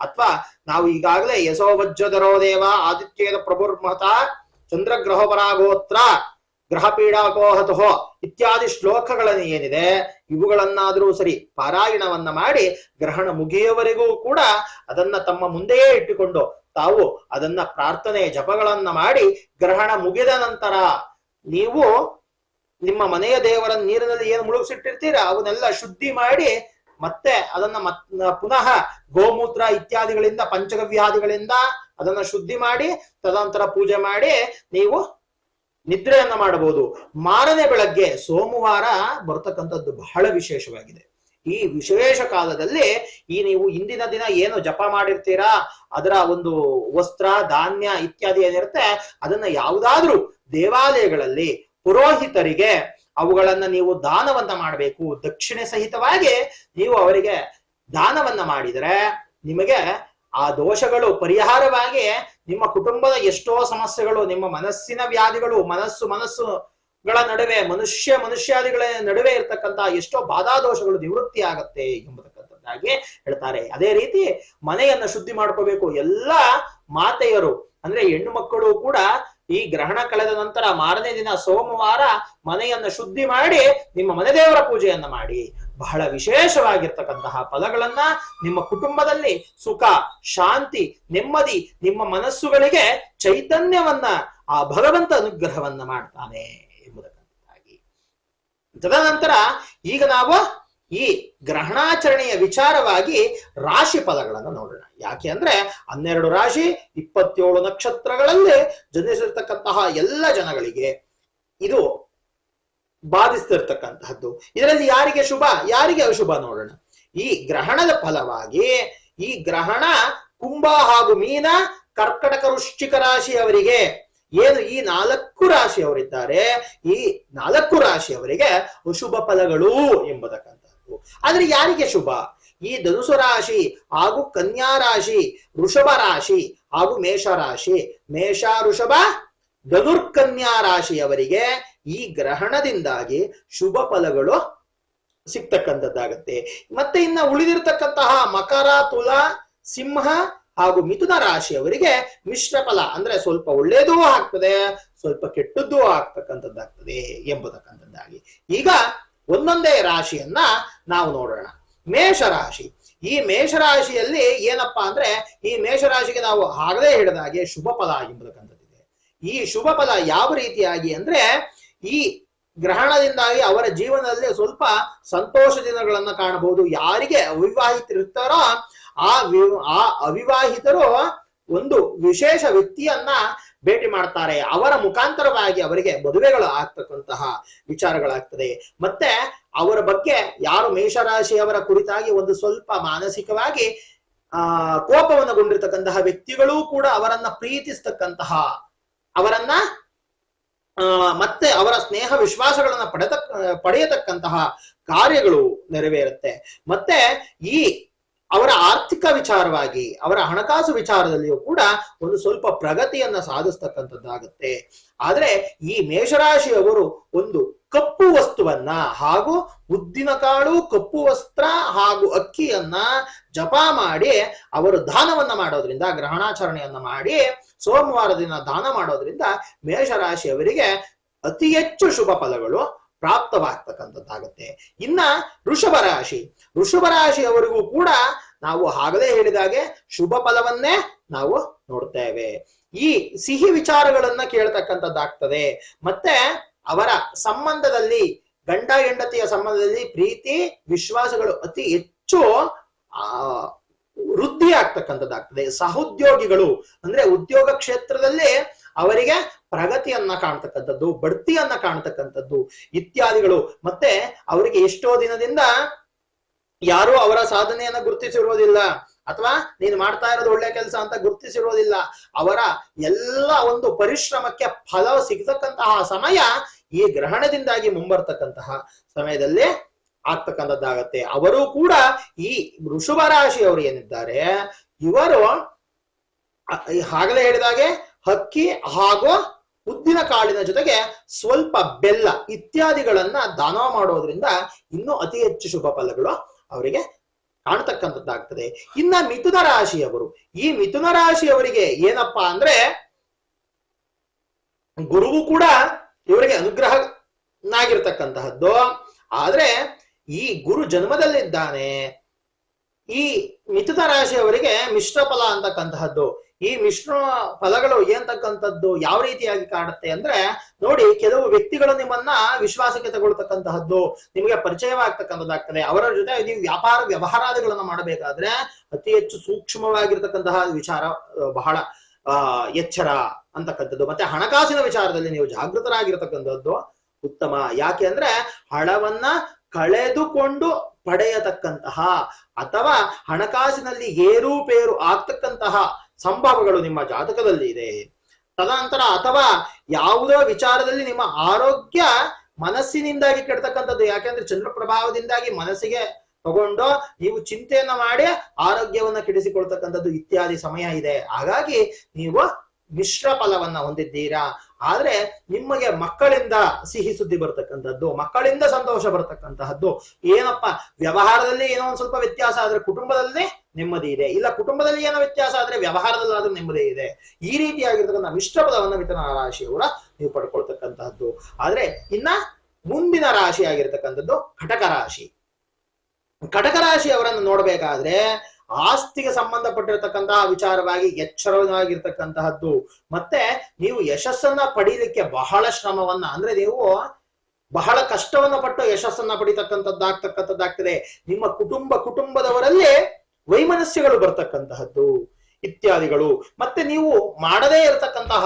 ಅಥವಾ ನಾವು ಈಗಾಗಲೇ ಯಶೋವಜ್ಜದರೋ ದೇವ ಆದಿತ್ಯದ ಪ್ರಭುರ್ಮತ ಚಂದ್ರಗ್ರಹಪರಾಗೋತ್ರ ಗ್ರಹ ಪೀಡಾಕೋಹತೋ ಇತ್ಯಾದಿ ಶ್ಲೋಕಗಳನ್ನು ಏನಿದೆ ಇವುಗಳನ್ನಾದರೂ ಸರಿ ಪಾರಾಯಣವನ್ನ ಮಾಡಿ ಗ್ರಹಣ ಮುಗಿಯುವವರೆಗೂ ಕೂಡ ಅದನ್ನ ತಮ್ಮ ಮುಂದೆಯೇ ಇಟ್ಟುಕೊಂಡು ತಾವು ಅದನ್ನ ಪ್ರಾರ್ಥನೆ ಜಪಗಳನ್ನ ಮಾಡಿ ಗ್ರಹಣ ಮುಗಿದ ನಂತರ ನೀವು ನಿಮ್ಮ ಮನೆಯ ದೇವರ ನೀರಿನಲ್ಲಿ ಏನು ಮುಳುಗಿಸಿಟ್ಟಿರ್ತೀರಾ ಅವನ್ನೆಲ್ಲ ಶುದ್ಧಿ ಮಾಡಿ ಮತ್ತೆ ಅದನ್ನ ಪುನಃ ಗೋಮೂತ್ರ ಇತ್ಯಾದಿಗಳಿಂದ ಪಂಚಗವ್ಯಾದಿಗಳಿಂದ ಅದನ್ನ ಶುದ್ಧಿ ಮಾಡಿ ತದನಂತರ ಪೂಜೆ ಮಾಡಿ ನೀವು ನಿದ್ರೆಯನ್ನ ಮಾಡಬಹುದು. ಮಾರನೇ ಬೆಳಗ್ಗೆ ಸೋಮವಾರ ಬರ್ತಕ್ಕಂಥದ್ದು ಬಹಳ ವಿಶೇಷವಾಗಿದೆ. ಈ ವಿಶೇಷ ಕಾಲದಲ್ಲಿ ನೀವು ಇಂದಿನ ದಿನ ಏನು ಜಪ ಮಾಡಿರ್ತೀರಾ ಅದರ ಒಂದು ವಸ್ತ್ರ ಧಾನ್ಯ ಇತ್ಯಾದಿ ಏನಿರುತ್ತೆ ಅದನ್ನ ಯಾವುದಾದ್ರೂ ದೇವಾಲಯಗಳಲ್ಲಿ ಪುರೋಹಿತರಿಗೆ ಅವುಗಳನ್ನ ನೀವು ದಾನವನ್ನ ಮಾಡಬೇಕು. ದಕ್ಷಿಣೆ ಸಹಿತವಾಗಿ ನೀವು ಅವರಿಗೆ ದಾನವನ್ನ ಮಾಡಿದರೆ ನಿಮಗೆ ಆ ದೋಷಗಳು ಪರಿಹಾರವಾಗಿ ನಿಮ್ಮ ಕುಟುಂಬದ ಎಷ್ಟೋ ಸಮಸ್ಯೆಗಳು, ನಿಮ್ಮ ಮನಸ್ಸಿನ ವ್ಯಾಧಿಗಳು, ಮನಸ್ಸುಗಳ ನಡುವೆ ಮನುಷ್ಯಾದಿಗಳ ನಡುವೆ ಇರ್ತಕ್ಕಂತಹ ಎಷ್ಟೋ ಬಾಧಾ ದೋಷಗಳು ನಿವೃತ್ತಿ ಆಗತ್ತೆ ಎಂಬತಕ್ಕಂಥದ್ದಾಗಿ ಹೇಳ್ತಾರೆ. ಅದೇ ರೀತಿ ಮನೆಯನ್ನ ಶುದ್ಧಿ ಮಾಡ್ಕೋಬೇಕು. ಎಲ್ಲ ಮಾತೆಯರು ಅಂದ್ರೆ ಹೆಣ್ಣು ಮಕ್ಕಳು ಕೂಡ ಈ ಗ್ರಹಣ ಕಳೆದ ನಂತರ ಮಾರನೇ ದಿನ ಸೋಮವಾರ ಮನೆಯನ್ನ ಶುದ್ಧಿ ಮಾಡಿ ನಿಮ್ಮ ಮನೆ ದೇವರ ಪೂಜೆಯನ್ನ ಮಾಡಿ ಬಹಳ ವಿಶೇಷವಾಗಿರ್ತಕ್ಕಂತಹ ಫಲಗಳನ್ನ ನಿಮ್ಮ ಕುಟುಂಬದಲ್ಲಿ ಸುಖ ಶಾಂತಿ ನೆಮ್ಮದಿ ನಿಮ್ಮ ಮನಸ್ಸುಗಳಿಗೆ ಚೈತನ್ಯವನ್ನ ಆ ಭಗವಂತ ಅನುಗ್ರಹವನ್ನ ಮಾಡ್ತಾನೆ ಎಂಬುದಕ್ಕಾಗಿ. ತದನಂತರ ಈಗ ನಾವು ಈ ಗ್ರಹಣಾಚರಣೆಯ ವಿಚಾರವಾಗಿ ರಾಶಿ ಫಲಗಳನ್ನು ನೋಡೋಣ. ಯಾಕೆ ಅಂದ್ರೆ 12 ರಾಶಿ 27 ನಕ್ಷತ್ರಗಳಲ್ಲಿ ಜನಿಸಿರ್ತಕ್ಕಂತಹ ಎಲ್ಲ ಜನಗಳಿಗೆ ಇದು ಬಾಧಿಸ್ತಿರ್ತಕ್ಕಂತಹದ್ದು. ಇದರಲ್ಲಿ ಯಾರಿಗೆ ಶುಭ ಯಾರಿಗೆ ಅಶುಭ ನೋಡೋಣ. ಈ ಗ್ರಹಣದ ಫಲವಾಗಿ ಈ ಗ್ರಹಣ ಕುಂಭ ಹಾಗೂ ಮೀನ ಕರ್ಕಟಕ ವೃಶ್ಚಿಕ ರಾಶಿಯವರಿಗೆ ಏನು ಈ 4 ರಾಶಿಯವರಿದ್ದಾರೆ ಈ 4 ರಾಶಿಯವರಿಗೆ ಅಶುಭ ಫಲಗಳು ಎಂಬುದಕ್ಕಂಥದ್ದು. ಆದ್ರೆ ಯಾರಿಗೆ ಶುಭ? ಈ ಧನುಸು ರಾಶಿ ಹಾಗೂ ಕನ್ಯಾ ರಾಶಿ, ವೃಷಭ ರಾಶಿ ಹಾಗೂ ಮೇಷರಾಶಿ, ಮೇಷ ವೃಷಭ ಧನುರ್ಕನ್ಯಾ ರಾಶಿಯವರಿಗೆ ಈ ಗ್ರಹಣದಿಂದಾಗಿ ಶುಭ ಫಲಗಳು ಸಿಗ್ತಕ್ಕಂಥದ್ದಾಗತ್ತೆ. ಮತ್ತೆ ಇನ್ನ ಉಳಿದಿರ್ತಕ್ಕಂತಹ ಮಕರ, ತುಲ, ಸಿಂಹ ಹಾಗೂ ಮಿಥುನ ರಾಶಿಯವರಿಗೆ ಮಿಶ್ರ ಫಲ ಅಂದ್ರೆ ಸ್ವಲ್ಪ ಒಳ್ಳೇದೂ ಆಗ್ತದೆ ಸ್ವಲ್ಪ ಕೆಟ್ಟದ್ದೂ ಆಗ್ತಕ್ಕಂಥದ್ದಾಗ್ತದೆ ಎಂಬುದಕ್ಕಂಥದ್ದಾಗಿ. ಈಗ ಒಂದೊಂದೇ ರಾಶಿಯನ್ನ ನಾವು ನೋಡೋಣ. ಮೇಷರಾಶಿ. ಈ ಮೇಷರಾಶಿಯಲ್ಲಿ ಏನಪ್ಪಾ ಅಂದ್ರೆ ಈ ಮೇಷರಾಶಿಗೆ ನಾವು ಆಗಲೇ ಹೇಳಿದ ಹಾಗೆ ಶುಭ ಫಲ ಎಂಬುದಕ್ಕಂಥದ್ದಿದೆ. ಈ ಶುಭ ಫಲ ಯಾವ ರೀತಿಯಾಗಿ ಅಂದ್ರೆ ಈ ಗ್ರಹಣದಿಂದಾಗಿ ಅವರ ಜೀವನದಲ್ಲಿ ಸ್ವಲ್ಪ ಸಂತೋಷ ದಿನಗಳನ್ನ ಕಾಣಬಹುದು. ಯಾರಿಗೆ ಅವಿವಾಹಿತರಿರ್ತಾರೋ ಆ ಅವಿವಾಹಿತರು ಒಂದು ವಿಶೇಷ ವ್ಯಕ್ತಿಯನ್ನ ಭೇಟಿ ಮಾಡ್ತಾರೆ. ಅವರ ಮುಖಾಂತರವಾಗಿ ಅವರಿಗೆ ಮದುವೆಗಳು ಆಗ್ತಕ್ಕಂತಹ ವಿಚಾರಗಳಾಗ್ತದೆ. ಮತ್ತೆ ಅವರ ಬಗ್ಗೆ ಯಾರು ಮೇಷರಾಶಿಯವರ ಕುರಿತಾಗಿ ಒಂದು ಸ್ವಲ್ಪ ಮಾನಸಿಕವಾಗಿ ಕೋಪವನ್ನು ಗೊಂಡಿರ್ತಕ್ಕಂತಹ ವ್ಯಕ್ತಿಗಳೂ ಕೂಡ ಅವರನ್ನ ಪ್ರೀತಿಸ್ತಕ್ಕಂತಹ ಅವರನ್ನ ಮತ್ತೆ ಅವರ ಸ್ನೇಹ ವಿಶ್ವಾಸಗಳನ್ನ ಪಡೆಯತಕ್ಕಂತಹ ಕಾರ್ಯಗಳು ನೆರವೇರುತ್ತೆ. ಮತ್ತೆ ಈ ಅವರ ಆರ್ಥಿಕ ವಿಚಾರವಾಗಿ ಅವರ ಹಣಕಾಸು ವಿಚಾರದಲ್ಲಿಯೂ ಕೂಡ ಒಂದು ಸ್ವಲ್ಪ ಪ್ರಗತಿಯನ್ನ ಸಾಧಿಸ್ತಕ್ಕಂಥದ್ದಾಗುತ್ತೆ. ಆದ್ರೆ ಈ ಮೇಷರಾಶಿಯವರು ಒಂದು ಕಪ್ಪು ವಸ್ತುವನ್ನ ಹಾಗೂ ಉದ್ದಿನ ಕಾಳು, ಕಪ್ಪು ವಸ್ತ್ರ ಹಾಗೂ ಅಕ್ಕಿಯನ್ನ ಜಪ ಮಾಡಿ ಅವರು ದಾನವನ್ನ ಮಾಡೋದ್ರಿಂದ, ಗ್ರಹಣಾಚರಣೆಯನ್ನ ಮಾಡಿ ಸೋಮವಾರ ದಿನ ದಾನ ಮಾಡೋದ್ರಿಂದ ಮೇಷರಾಶಿಯವರಿಗೆ ಅತಿ ಹೆಚ್ಚು ಶುಭ ಫಲಗಳು ಪ್ರಾಪ್ತವಾಗ್ತಕ್ಕಂಥದ್ದಾಗುತ್ತೆ. ಇನ್ನ ವೃಷಭ ರಾಶಿಯವರಿಗೂ ಕೂಡ ನಾವು ಆಗಲೇ ಹೇಳಿದಾಗೆ ಶುಭ ಫಲವನ್ನೇ ನಾವು ನೋಡ್ತೇವೆ. ಈ ಸಿಹಿ ವಿಚಾರಗಳನ್ನ ಕೇಳ್ತಕ್ಕಂಥದ್ದಾಗ್ತದೆ. ಮತ್ತೆ ಅವರ ಸಂಬಂಧದಲ್ಲಿ ಗಂಡ ಹೆಂಡತಿಯ ಸಂಬಂಧದಲ್ಲಿ ಪ್ರೀತಿ ವಿಶ್ವಾಸಗಳು ಅತಿ ಹೆಚ್ಚು ವೃದ್ಧಿ ಆಗ್ತಕ್ಕಂಥದ್ದಾಗ್ತದೆ. ಸಹೋದ್ಯೋಗಿಗಳು ಅಂದ್ರೆ ಉದ್ಯೋಗ ಕ್ಷೇತ್ರದಲ್ಲಿ ಅವರಿಗೆ ಪ್ರಗತಿಯನ್ನ ಕಾಣ್ತಕ್ಕಂಥದ್ದು, ಬಡ್ತಿಯನ್ನ ಕಾಣ್ತಕ್ಕಂಥದ್ದು ಇತ್ಯಾದಿಗಳು. ಮತ್ತೆ ಅವರಿಗೆ ಎಷ್ಟೋ ದಿನದಿಂದ ಯಾರು ಅವರ ಸಾಧನೆಯನ್ನ ಗುರುತಿಸಿರುವುದಿಲ್ಲ ಅಥವಾ ನೀನು ಮಾಡ್ತಾ ಇರೋದು ಒಳ್ಳೆ ಕೆಲಸ ಅಂತ ಗುರುತಿಸಿರುವುದಿಲ್ಲ. ಅವರ ಎಲ್ಲ ಒಂದು ಪರಿಶ್ರಮಕ್ಕೆ ಫಲ ಸಿಗತಕ್ಕಂತಹ ಸಮಯ ಈ ಗ್ರಹಣದಿಂದಾಗಿ ಮುಂಬರ್ತಕ್ಕಂತಹ ಸಮಯದಲ್ಲಿ ಆಗ್ತಕ್ಕಂಥದ್ದಾಗತ್ತೆ. ಅವರು ಕೂಡ ಈ ವೃಷಭ ರಾಶಿಯವರು ಏನಿದ್ದಾರೆ ಇವರು ಆಗಲೇ ಹೇಳಿದಾಗೆ ಹಕ್ಕಿ ಹಾಗೂ ಉದ್ದಿನ ಕಾಳಿನ ಜೊತೆಗೆ ಸ್ವಲ್ಪ ಬೆಲ್ಲ ಇತ್ಯಾದಿಗಳನ್ನ ದಾನ ಮಾಡೋದ್ರಿಂದ ಇನ್ನೂ ಅತಿ ಹೆಚ್ಚು ಶುಭ ಫಲಗಳು ಅವರಿಗೆ ಕಾಣತಕ್ಕಂಥದ್ದಾಗ್ತದೆ. ಇನ್ನ ಮಿಥುನ ರಾಶಿಯವರು, ಈ ಮಿಥುನ ರಾಶಿಯವರಿಗೆ ಏನಪ್ಪಾ ಅಂದ್ರೆ ಗುರುವು ಕೂಡ ಇವರಿಗೆ ಅನುಗ್ರಹನಾಗಿರ್ತಕ್ಕಂತಹದ್ದು. ಆದ್ರೆ ಈ ಗುರು ಜನ್ಮದಲ್ಲಿದ್ದಾನೆ. ಈ ಮಿಥುನ ರಾಶಿಯವರಿಗೆ ಮಿಶ್ರ ಫಲ ಅಂತಕ್ಕಂತಹದ್ದು. ಈ ಮಿಶ್ರ ಫಲಗಳು ಏನ್ತಕ್ಕಂಥದ್ದು ಯಾವ ರೀತಿಯಾಗಿ ಕಾಣುತ್ತೆ ಅಂದ್ರೆ ನೋಡಿ, ಕೆಲವು ವ್ಯಕ್ತಿಗಳು ನಿಮ್ಮನ್ನ ವಿಶ್ವಾಸಕ್ಕೆ ತಗೊಳ್ತಕ್ಕಂತಹದ್ದು, ನಿಮಗೆ ಪರಿಚಯವಾಗ್ತಕ್ಕಂಥದ್ದಾಗ್ತದೆ. ಅವರ ಜೊತೆ ನೀವು ವ್ಯಾಪಾರ ವ್ಯವಹಾರಾದಿಗಳನ್ನ ಮಾಡಬೇಕಾದ್ರೆ ಅತಿ ಹೆಚ್ಚು ಸೂಕ್ಷ್ಮವಾಗಿರ್ತಕ್ಕಂತಹ ವಿಚಾರ, ಬಹಳ ಎಚ್ಚರ ಅಂತಕ್ಕಂಥದ್ದು. ಮತ್ತೆ ಹಣಕಾಸಿನ ವಿಚಾರದಲ್ಲಿ ನೀವು ಜಾಗೃತರಾಗಿರ್ತಕ್ಕಂಥದ್ದು ಉತ್ತಮ. ಯಾಕೆ ಅಂದ್ರೆ ಹಣವನ್ನ ಕಳೆದುಕೊಂಡು ಪಡೆಯತಕ್ಕಂತಹ ಅಥವಾ ಹಣಕಾಸಿನಲ್ಲಿ ಏರುಪೇರು ಆಗ್ತಕ್ಕಂತಹ ಸಂಭವಗಳು ನಿಮ್ಮ ಜಾತಕದಲ್ಲಿ ಇದೆ. ತದನಂತರ ಅಥವಾ ಯಾವುದೋ ವಿಚಾರದಲ್ಲಿ ನಿಮ್ಮ ಆರೋಗ್ಯ ಮನಸ್ಸಿನಿಂದಾಗಿ ಕೆಡ್ತಕ್ಕಂಥದ್ದು. ಯಾಕೆಂದ್ರೆ ಚಂದ್ರ ಪ್ರಭಾವದಿಂದಾಗಿ ಮನಸ್ಸಿಗೆ ತಗೊಂಡು ನೀವು ಚಿಂತೆಯನ್ನ ಮಾಡಿ ಆರೋಗ್ಯವನ್ನ ಕೆಡಿಸಿಕೊಳ್ತಕ್ಕಂಥದ್ದು ಇತ್ಯಾದಿ ಸಮಯ ಇದೆ. ಹಾಗಾಗಿ ನೀವು ಮಿಶ್ರ ಫಲವನ್ನ ಹೊಂದಿದ್ದೀರಾ. ಆದ್ರೆ ನಿಮಗೆ ಮಕ್ಕಳಿಂದ ಸಿಹಿ ಸುದ್ದಿ ಬರ್ತಕ್ಕಂಥದ್ದು, ಮಕ್ಕಳಿಂದ ಸಂತೋಷ ಬರ್ತಕ್ಕಂತಹದ್ದು. ಏನಪ್ಪ ವ್ಯವಹಾರದಲ್ಲಿ ಏನೋ ಒಂದ್ ಸ್ವಲ್ಪ ವ್ಯತ್ಯಾಸ ಆದ್ರೆ ಕುಟುಂಬದಲ್ಲಿ ನೆಮ್ಮದಿ ಇದೆ, ಇಲ್ಲ ಕುಟುಂಬದಲ್ಲಿ ಏನೋ ವ್ಯತ್ಯಾಸ ಆದ್ರೆ ವ್ಯವಹಾರದಲ್ಲಾದ್ರೂ ನೆಮ್ಮದಿ ಇದೆ. ಈ ರೀತಿಯಾಗಿರ್ತಕ್ಕಂಥ ಮಿಶ್ರ ಫಲವನ್ನ ಮಿಥುನ ರಾಶಿಯವರ ನೀವು ಪಡ್ಕೊಳ್ತಕ್ಕಂತಹದ್ದು. ಆದ್ರೆ ಇನ್ನ ಮುಂದಿನ ರಾಶಿ ಆಗಿರ್ತಕ್ಕಂಥದ್ದು ಕಟಕ ರಾಶಿ. ಕಟಕ ರಾಶಿಯವರನ್ನು ನೋಡ್ಬೇಕಾದ್ರೆ ಆಸ್ತಿಗೆ ಸಂಬಂಧಪಟ್ಟಿರತಕ್ಕಂತಹ ವಿಚಾರವಾಗಿ ಎಚ್ಚರವಾಗಿರ್ತಕ್ಕಂತಹದ್ದು. ಮತ್ತೆ ನೀವು ಯಶಸ್ಸನ್ನ ಪಡೀಲಿಕ್ಕೆ ಬಹಳ ಶ್ರಮವನ್ನ, ಅಂದ್ರೆ ನೀವು ಬಹಳ ಕಷ್ಟವನ್ನ ಪಟ್ಟು ಯಶಸ್ಸನ್ನ ಪಡಿತಕ್ಕಂಥದ್ದಾಗ್ತಕ್ಕಂಥದ್ದಾಗ್ತದೆ. ನಿಮ್ಮ ಕುಟುಂಬದವರಲ್ಲಿ ವೈಮನಸ್ಯಗಳು ಬರ್ತಕ್ಕಂತಹದ್ದು ಇತ್ಯಾದಿಗಳು. ಮತ್ತೆ ನೀವು ಮಾಡದೇ ಇರತಕ್ಕಂತಹ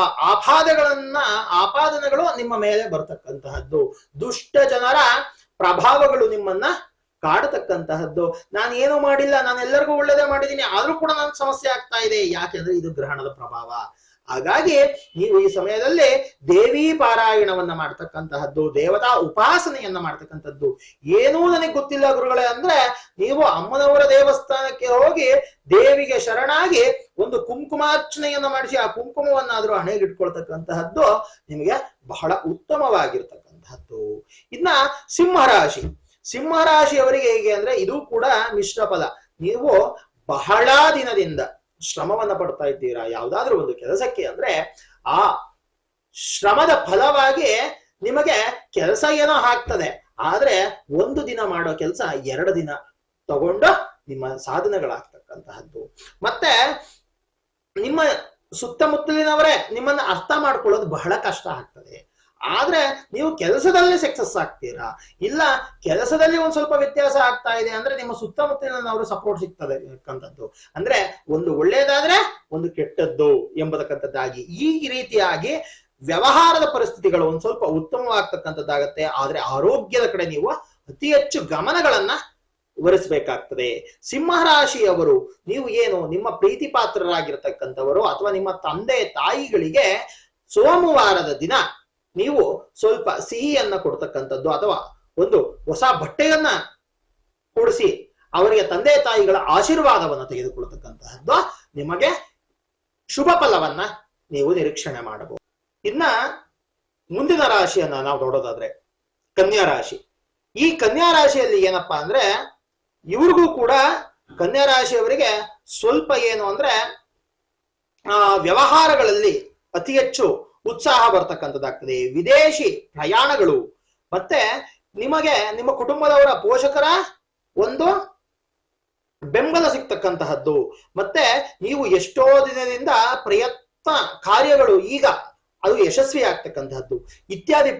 ಆಪಾದನೆಗಳು ನಿಮ್ಮ ಮೇಲೆ ಬರ್ತಕ್ಕಂತಹದ್ದು. ದುಷ್ಟ ಜನರ ಪ್ರಭಾವಗಳು ನಿಮ್ಮನ್ನ ಕಾಡತಕ್ಕಂತಹದ್ದು. ನಾನು ಏನು ಮಾಡಿಲ್ಲ, ನಾನು ಎಲ್ಲರಿಗೂ ಒಳ್ಳೇದೇ ಮಾಡಿದ್ದೀನಿ, ಆದ್ರೂ ಕೂಡ ನನ್ಗೆ ಸಮಸ್ಯೆ ಆಗ್ತಾ ಇದೆ. ಯಾಕೆಂದ್ರೆ ಇದು ಗ್ರಹಣದ ಪ್ರಭಾವ. ಹಾಗಾಗಿ ನೀವು ಈ ಸಮಯದಲ್ಲಿ ದೇವಿ ಪಾರಾಯಣವನ್ನ ಮಾಡ್ತಕ್ಕಂತಹದ್ದು, ದೇವತಾ ಉಪಾಸನೆಯನ್ನ ಮಾಡ್ತಕ್ಕಂಥದ್ದು. ಏನೂ ನನಗೆ ಗೊತ್ತಿಲ್ಲ ಗುರುಗಳೇ ಅಂದ್ರೆ ನೀವು ಅಮ್ಮನವರ ದೇವಸ್ಥಾನಕ್ಕೆ ಹೋಗಿ ದೇವಿಗೆ ಶರಣಾಗಿ ಒಂದು ಕುಂಕುಮಾರ್ಚನೆಯನ್ನ ಮಾಡಿಸಿ ಆ ಕುಂಕುಮವನ್ನಾದ್ರೂ ಹಣೆಗಿಟ್ಕೊಳ್ತಕ್ಕಂತಹದ್ದು ನಿಮಗೆ ಬಹಳ ಉತ್ತಮವಾಗಿರ್ತಕ್ಕಂತಹದ್ದು. ಇನ್ನ ಸಿಂಹರಾಶಿ. ಸಿಂಹರಾಶಿಯವರಿಗೆ ಹೇಗೆ ಅಂದ್ರೆ ಇದು ಕೂಡ ಮಿಶ್ರ ಫಲ. ನೀವು ಬಹಳ ದಿನದಿಂದ ಶ್ರಮವನ್ನ ಪಡ್ತಾ ಇದ್ದೀರಾ ಯಾವ್ದಾದ್ರು ಒಂದು ಕೆಲಸಕ್ಕೆ ಅಂದ್ರೆ ಆ ಶ್ರಮದ ಫಲವಾಗಿ ನಿಮಗೆ ಕೆಲಸ ಏನೋ ಆಗ್ತದೆ. ಆದ್ರೆ ಒಂದು ದಿನ ಮಾಡೋ ಕೆಲಸ 2 ದಿನ ತಗೊಂಡು ನಿಮ್ಮ ಸಾಧನೆಗಳಾಗ್ತಕ್ಕಂತಹದ್ದು. ಮತ್ತೆ ನಿಮ್ಮ ಸುತ್ತಮುತ್ತಲಿನವರೇ ನಿಮ್ಮನ್ನ ಅರ್ಥ ಮಾಡ್ಕೊಳ್ಳೋದು ಬಹಳ ಕಷ್ಟ ಆಗ್ತದೆ. ಆದ್ರೆ ನೀವು ಕೆಲಸದಲ್ಲಿ ಸಕ್ಸಸ್ ಆಗ್ತೀರಾ. ಇಲ್ಲ ಕೆಲಸದಲ್ಲಿ ಒಂದ್ ಸ್ವಲ್ಪ ವ್ಯತ್ಯಾಸ ಆಗ್ತಾ ಇದೆ ಅಂದ್ರೆ ನಿಮ್ಮ ಸುತ್ತಮುತ್ತಲಿನವರು ಸಪೋರ್ಟ್ ಸಿಗ್ತದೆ ಅಂತಕ್ಕಂಥದ್ದು. ಅಂದ್ರೆ ಒಂದು ಒಳ್ಳೇದಾದ್ರೆ ಒಂದು ಕೆಟ್ಟದ್ದು ಎಂಬತಕ್ಕಂಥದ್ದಾಗಿ ಈ ರೀತಿಯಾಗಿ ವ್ಯವಹಾರದ ಪರಿಸ್ಥಿತಿಗಳು ಒಂದ್ ಸ್ವಲ್ಪ ಉತ್ತಮವಾಗ್ತಕ್ಕಂಥದ್ದಾಗತ್ತೆ. ಆದ್ರೆ ಆರೋಗ್ಯದ ಕಡೆ ನೀವು ಅತಿ ಹೆಚ್ಚು ಗಮನಗಳನ್ನ ವಹಿಸಬೇಕಾಗ್ತದೆ. ಸಿಂಹರಾಶಿಯವರು ನೀವು ಏನು ನಿಮ್ಮ ಪ್ರೀತಿ ಪಾತ್ರರಾಗಿರ್ತಕ್ಕಂಥವರು ಅಥವಾ ನಿಮ್ಮ ತಂದೆ ತಾಯಿಗಳಿಗೆ ಸೋಮವಾರದ ದಿನ ನೀವು ಸ್ವಲ್ಪ ಸಿಹಿಯನ್ನ ಕೊಡ್ತಕ್ಕಂಥದ್ದು ಅಥವಾ ಒಂದು ಹೊಸ ಬಟ್ಟೆಯನ್ನ ಕೊಡಿಸಿ ಅವರಿಗೆ ತಂದೆ ತಾಯಿಗಳ ಆಶೀರ್ವಾದವನ್ನ ತೆಗೆದುಕೊಳ್ತಕ್ಕಂತಹದ್ದು ನಿಮಗೆ ಶುಭ ಫಲವನ್ನ ನೀವು ನಿರೀಕ್ಷಣೆ ಮಾಡಬಹುದು. ಇನ್ನ ಮುಂದಿನ ರಾಶಿಯನ್ನ ನಾವು ನೋಡೋದಾದ್ರೆ ಕನ್ಯಾ ರಾಶಿ. ಈ ಕನ್ಯಾ ರಾಶಿಯಲ್ಲಿ ಏನಪ್ಪಾ ಅಂದ್ರೆ ಇವ್ರಿಗೂ ಕೂಡ ಕನ್ಯಾ ರಾಶಿಯವರಿಗೆ ಸ್ವಲ್ಪ ಏನು ಅಂದ್ರೆ ವ್ಯವಹಾರಗಳಲ್ಲಿ ಅತಿ ಹೆಚ್ಚು ಉತ್ಸಾಹ ಬರ್ತಕ್ಕಂಥದ್ದಾಗ್ತದೆ. ವಿದೇಶಿ ಪ್ರಯಾಣಗಳು ಮತ್ತೆ ನಿಮಗೆ ನಿಮ್ಮ ಕುಟುಂಬದವರ ಪೋಷಕರ ಒಂದು ಬೆಂಬಲ ಸಿಗ್ತಕ್ಕಂತಹದ್ದು. ಮತ್ತೆ ನೀವು ಎಷ್ಟೋ ದಿನದಿಂದ ಪ್ರಯತ್ನ ಕಾರ್ಯಗಳು ಈಗ ಅದು ಯಶಸ್ವಿ ಆಗ್ತಕ್ಕಂತಹದ್ದು ಇತ್ಯಾದಿ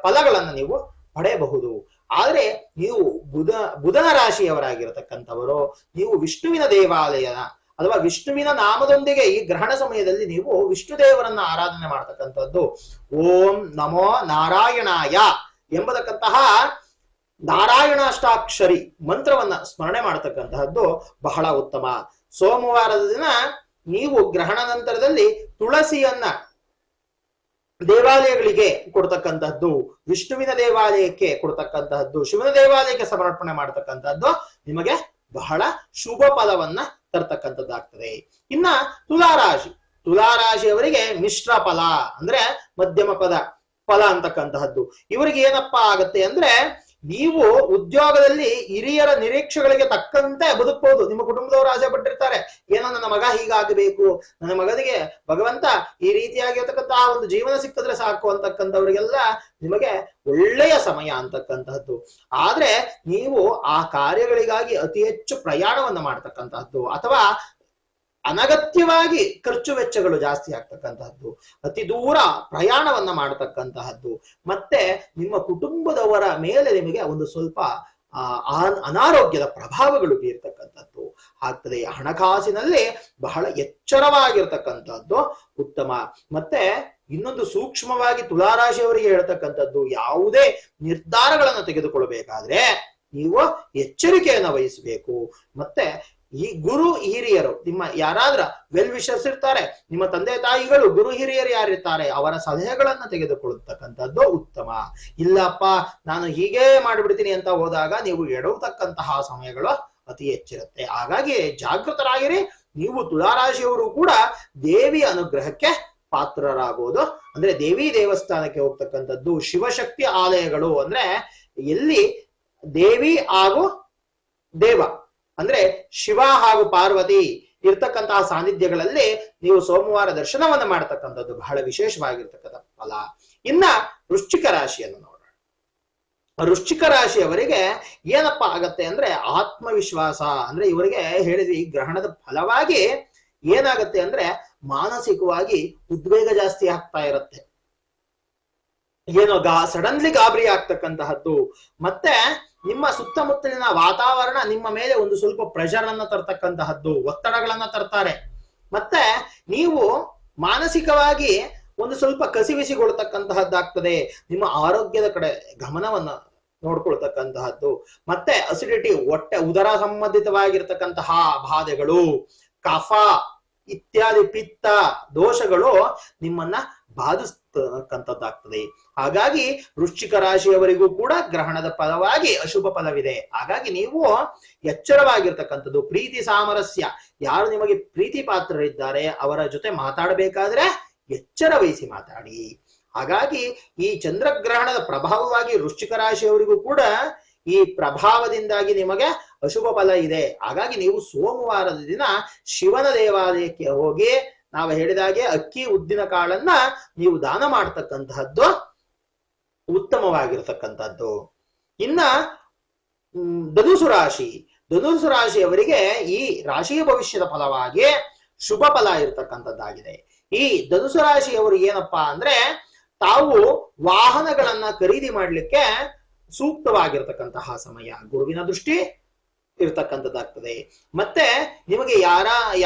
ಫಲಗಳನ್ನ ನೀವು ಪಡೆಯಬಹುದು. ಆದ್ರೆ ನೀವು ಬುಧನ ರಾಶಿಯವರಾಗಿರತಕ್ಕಂಥವರು ನೀವು ವಿಷ್ಣುವಿನ ದೇವಾಲಯ ಅಥವಾ ವಿಷ್ಣುವಿನ ನಾಮದೊಂದಿಗೆ ಈ ಗ್ರಹಣ ಸಮಯದಲ್ಲಿ ನೀವು ವಿಷ್ಣು ದೇವರನ್ನ ಆರಾಧನೆ ಮಾಡತಕ್ಕಂಥದ್ದು. ಓಂ ನಮೋ ನಾರಾಯಣಾಯ ಎಂಬತಕ್ಕಂತಹ ನಾರಾಯಣಾಷ್ಟಾಕ್ಷರಿ ಮಂತ್ರವನ್ನ ಸ್ಮರಣೆ ಮಾಡತಕ್ಕಂತಹದ್ದು ಬಹಳ ಉತ್ತಮ. ಸೋಮವಾರದ ದಿನ ನೀವು ಗ್ರಹಣ ನಂತರದಲ್ಲಿ ತುಳಸಿಯನ್ನ ದೇವಾಲಯಗಳಿಗೆ ಕೊಡ್ತಕ್ಕಂತಹದ್ದು, ವಿಷ್ಣುವಿನ ದೇವಾಲಯಕ್ಕೆ ಕೊಡ್ತಕ್ಕಂತಹದ್ದು, ಶಿವನ ದೇವಾಲಯಕ್ಕೆ ಸಮರ್ಪಣೆ ಮಾಡತಕ್ಕಂತಹದ್ದು ನಿಮಗೆ ಬಹಳ ಶುಭ ಫಲವನ್ನ ತರ್ತಕ್ಕಂಥದ್ದಾಗ್ತದೆ. ಇನ್ನ ತುಲಾರಾಶಿಯವರಿಗೆ ಮಿಶ್ರ ಫಲ ಅಂದ್ರೆ ಮಧ್ಯಮ ಫಲ ಅಂತಕ್ಕಂತಹದ್ದು. ಇವರಿಗೆ ಏನಪ್ಪಾ ಆಗತ್ತೆ ಅಂದ್ರೆ, ನೀವು ಉದ್ಯೋಗದಲ್ಲಿ ಹಿರಿಯರ ನಿರೀಕ್ಷೆಗಳಿಗೆ ತಕ್ಕಂತೆ ಬದುಕಬಹುದು. ನಿಮ್ಮ ಕುಟುಂಬದವರು ಆಸೆ ಪಟ್ಟಿರ್ತಾರೆ, ಏನೋ ನನ್ನ ಮಗ ಹೀಗಾಗಬೇಕು, ನನ್ನ ಮಗನಿಗೆ ಭಗವಂತ ಈ ರೀತಿಯಾಗಿರ್ತಕ್ಕಂತಹ ಒಂದು ಜೀವನ ಸಿಕ್ಕಿದ್ರೆ ಸಾಕು ಅಂತಕ್ಕಂಥವ್ರಿಗೆಲ್ಲ ನಿಮಗೆ ಒಳ್ಳೆಯ ಸಮಯ ಅಂತಕ್ಕಂತಹದ್ದು. ಆದ್ರೆ ನೀವು ಆ ಕಾರ್ಯಗಳಿಗಾಗಿ ಅತಿ ಹೆಚ್ಚು ಪ್ರಯಾಣವನ್ನ ಮಾಡ್ತಕ್ಕಂತಹದ್ದು, ಅಥವಾ ಅನಗತ್ಯವಾಗಿ ಖರ್ಚು ವೆಚ್ಚಗಳು ಜಾಸ್ತಿ ಆಗ್ತಕ್ಕಂತಹದ್ದು, ಅತಿ ದೂರ ಪ್ರಯಾಣವನ್ನ ಮಾಡತಕ್ಕಂತಹದ್ದು, ಮತ್ತೆ ನಿಮ್ಮ ಕುಟುಂಬದವರ ಮೇಲೆ ನಿಮಗೆ ಒಂದು ಸ್ವಲ್ಪ ಅನಾರೋಗ್ಯದ ಪ್ರಭಾವಗಳು ಬೀರ್ತಕ್ಕಂಥದ್ದು ಆಗ್ತದೆ. ಹಣಕಾಸಿನಲ್ಲಿ ಬಹಳ ಎಚ್ಚರವಾಗಿರ್ತಕ್ಕಂಥದ್ದು ಉತ್ತಮ. ಮತ್ತೆ ಇನ್ನೊಂದು ಸೂಕ್ಷ್ಮವಾಗಿ ತುಲಾರಾಶಿಯವರಿಗೆ ಹೇಳ್ತಕ್ಕಂಥದ್ದು, ಯಾವುದೇ ನಿರ್ಧಾರಗಳನ್ನು ತೆಗೆದುಕೊಳ್ಳಬೇಕಾದ್ರೆ ನೀವು ಎಚ್ಚರಿಕೆಯನ್ನು ವಹಿಸಬೇಕು. ಮತ್ತೆ ಈ ಗುರು ಹಿರಿಯರು, ನಿಮ್ಮ ಯಾರಾದ್ರ ವೆಲ್ ವಿಷರ್ಸ್ ಇರ್ತಾರೆ, ನಿಮ್ಮ ತಂದೆ ತಾಯಿಗಳು, ಗುರು ಹಿರಿಯರು ಯಾರಿರ್ತಾರೆ, ಅವರ ಸಲಹೆಗಳನ್ನ ತೆಗೆದುಕೊಳ್ಳತಕ್ಕಂಥದ್ದು ಉತ್ತಮ. ಇಲ್ಲಪ್ಪ ನಾನು ಹೀಗೆ ಮಾಡಿಬಿಡ್ತೀನಿ ಅಂತ ಹೋದಾಗ ನೀವು ಎಡವತಕ್ಕಂತಹ ಸಮಯಗಳು ಅತಿ ಹೆಚ್ಚಿರುತ್ತೆ. ಹಾಗಾಗಿ ಜಾಗೃತರಾಗಿರಿ. ನೀವು ತುಲಾರಾಶಿಯವರು ಕೂಡ ದೇವಿಯ ಅನುಗ್ರಹಕ್ಕೆ ಪಾತ್ರರಾಗೋದು, ಅಂದ್ರೆ ದೇವಿ ದೇವಸ್ಥಾನಕ್ಕೆ ಹೋಗ್ತಕ್ಕಂಥದ್ದು, ಶಿವಶಕ್ತಿ ಆಲಯಗಳು ಅಂದ್ರೆ ಎಲ್ಲಿ ದೇವಿ ಹಾಗೂ ದೇವ ಅಂದ್ರೆ ಶಿವ ಹಾಗೂ ಪಾರ್ವತಿ ಇರ್ತಕ್ಕಂತಹ ಸಾನ್ನಿಧ್ಯಗಳಲ್ಲಿ ನೀವು ಸೋಮವಾರ ದರ್ಶನವನ್ನ ಮಾಡತಕ್ಕಂಥದ್ದು ಬಹಳ ವಿಶೇಷವಾಗಿರ್ತಕ್ಕಂಥ ಫಲ. ಇನ್ನ ವೃಶ್ಚಿಕ ರಾಶಿಯನ್ನು ನೋಡೋಣ. ವೃಶ್ಚಿಕ ರಾಶಿಯವರಿಗೆ ಏನಪ್ಪಾ ಆಗತ್ತೆ ಅಂದ್ರೆ, ಆತ್ಮವಿಶ್ವಾಸ ಅಂದ್ರೆ ಇವರಿಗೆ ಹೇಳಿದ್ವಿ, ಗ್ರಹಣದ ಫಲವಾಗಿ ಏನಾಗತ್ತೆ ಅಂದ್ರೆ ಮಾನಸಿಕವಾಗಿ ಉದ್ವೇಗ ಜಾಸ್ತಿ ಆಗ್ತಾ ಇರುತ್ತೆ, ಏನೋ ಸಡನ್ಲಿ ಗಾಬರಿ ಆಗ್ತಕ್ಕಂತಹದ್ದು. ಮತ್ತೆ ನಿಮ್ಮ ಸುತ್ತಮುತ್ತಲಿನ ವಾತಾವರಣ ನಿಮ್ಮ ಮೇಲೆ ಒಂದು ಸ್ವಲ್ಪ ಪ್ರೆಷರ್ ಅನ್ನ ತರ್ತಕ್ಕಂತಹದ್ದು, ಒತ್ತಡಗಳನ್ನ ತರ್ತಾರೆ. ಮತ್ತೆ ನೀವು ಮಾನಸಿಕವಾಗಿ ಒಂದು ಸ್ವಲ್ಪ ಕಸಿವಿಸಿಗೊಳ್ತಕ್ಕಂತಹದ್ದಾಗ್ತದೆ. ನಿಮ್ಮ ಆರೋಗ್ಯದ ಕಡೆ ಗಮನವನ್ನ ನೋಡ್ಕೊಳ್ತಕ್ಕಂತಹದ್ದು. ಮತ್ತೆ ಅಸಿಡಿಟಿ, ಹೊಟ್ಟೆ ಉದರ ಸಂಬಂಧಿತವಾಗಿರ್ತಕ್ಕಂತಹ ಬಾಧೆಗಳು, ಕಫ ಇತ್ಯಾದಿ ಪಿತ್ತ ದೋಷಗಳು ನಿಮ್ಮನ್ನ ಬಾಧಿಸ್ತಕ್ಕಂಥದ್ದಾಗ್ತದೆ. ಹಾಗಾಗಿ ವೃಶ್ಚಿಕ ರಾಶಿಯವರಿಗೂ ಕೂಡ ಗ್ರಹಣದ ಫಲವಾಗಿ ಅಶುಭ ಫಲವಿದೆ. ಹಾಗಾಗಿ ನೀವು ಎಚ್ಚರವಾಗಿರ್ತಕ್ಕಂಥದ್ದು. ಪ್ರೀತಿ ಸಾಮರಸ್ಯ, ಯಾರು ನಿಮಗೆ ಪ್ರೀತಿ ಪಾತ್ರರಿದ್ದಾರೆ ಅವರ ಜೊತೆ ಮಾತಾಡಬೇಕಾದ್ರೆ ಎಚ್ಚರ ವಹಿಸಿ ಮಾತಾಡಿ. ಹಾಗಾಗಿ ಈ ಚಂದ್ರಗ್ರಹಣದ ಪ್ರಭಾವವಾಗಿ ವೃಶ್ಚಿಕ ರಾಶಿಯವರಿಗೂ ಕೂಡ ಈ ಪ್ರಭಾವದಿಂದಾಗಿ ನಿಮಗೆ ಅಶುಭ ಫಲ ಇದೆ. ಹಾಗಾಗಿ ನೀವು ಸೋಮವಾರದ ದಿನ ಶಿವನ ದೇವಾಲಯಕ್ಕೆ ಹೋಗಿ ನಾವು ಹೇಳಿದಾಗೆ ಅಕ್ಕಿ ಉದ್ದಿನ ಕಾಳನ್ನ ನೀವು ದಾನ ಮಾಡತಕ್ಕಂತಹದ್ದು ಉತ್ತಮವಾಗಿರ್ತಕ್ಕಂಥದ್ದು. ಇನ್ನ ಧನುಸು ರಾಶಿಯವರಿಗೆ ಈ ರಾಶಿಯ ಭವಿಷ್ಯದ ಫಲವಾಗಿ ಶುಭ ಫಲ ಇರತಕ್ಕಂಥದ್ದಾಗಿದೆ. ಈ ಧನುಸು ರಾಶಿಯವರು ಏನಪ್ಪಾ ಅಂದ್ರೆ, ತಾವು ವಾಹನಗಳನ್ನ ಖರೀದಿ ಮಾಡ್ಲಿಕ್ಕೆ ಸೂಕ್ತವಾಗಿರ್ತಕ್ಕಂತಹ ಸಮಯ, ಗುರುವಿನ ದೃಷ್ಟಿ ಇರ್ತಕ್ಕಂಥದ್ದಾಗ್ತದೆ. ಮತ್ತೆ ನಿಮಗೆ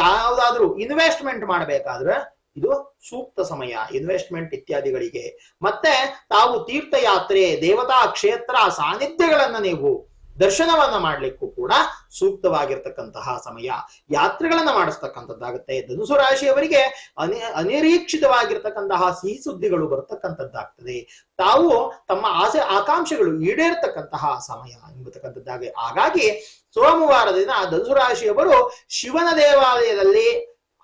ಯಾವ್ದಾದ್ರು ಇನ್ವೆಸ್ಟ್ಮೆಂಟ್ ಮಾಡಬೇಕಾದ್ರೆ ಇದು ಸೂಕ್ತ ಸಮಯ, ಇನ್ವೆಸ್ಟ್ಮೆಂಟ್ ಇತ್ಯಾದಿಗಳಿಗೆ. ಮತ್ತೆ ತಾವು ತೀರ್ಥಯಾತ್ರೆ, ದೇವತಾ ಕ್ಷೇತ್ರ ಸಾನ್ನಿಧ್ಯಗಳನ್ನ ನೀವು ದರ್ಶನವನ್ನ ಮಾಡ್ಲಿಕ್ಕೂ ಕೂಡ ಸೂಕ್ತವಾಗಿರ್ತಕ್ಕಂತಹ ಸಮಯ, ಯಾತ್ರೆಗಳನ್ನ ಮಾಡಿಸ್ತಕ್ಕಂಥದ್ದಾಗುತ್ತೆ. ಧನುಸು ರಾಶಿಯವರಿಗೆ ಅನಿರೀಕ್ಷಿತವಾಗಿರ್ತಕ್ಕಂತಹ ಸಿಹಿ ಸುದ್ದಿಗಳು ಬರ್ತಕ್ಕಂಥದ್ದಾಗ್ತದೆ. ತಾವು ತಮ್ಮ ಆಸೆ ಆಕಾಂಕ್ಷೆಗಳು ಈಡೇರ್ತಕ್ಕಂತಹ ಸಮಯ ಎಂಬತಕ್ಕಂಥದ್ದಾಗಿ. ಹಾಗಾಗಿ ಸೋಮವಾರ ದಿನ ಧನುಸು ರಾಶಿಯವರು ಶಿವನ ದೇವಾಲಯದಲ್ಲಿ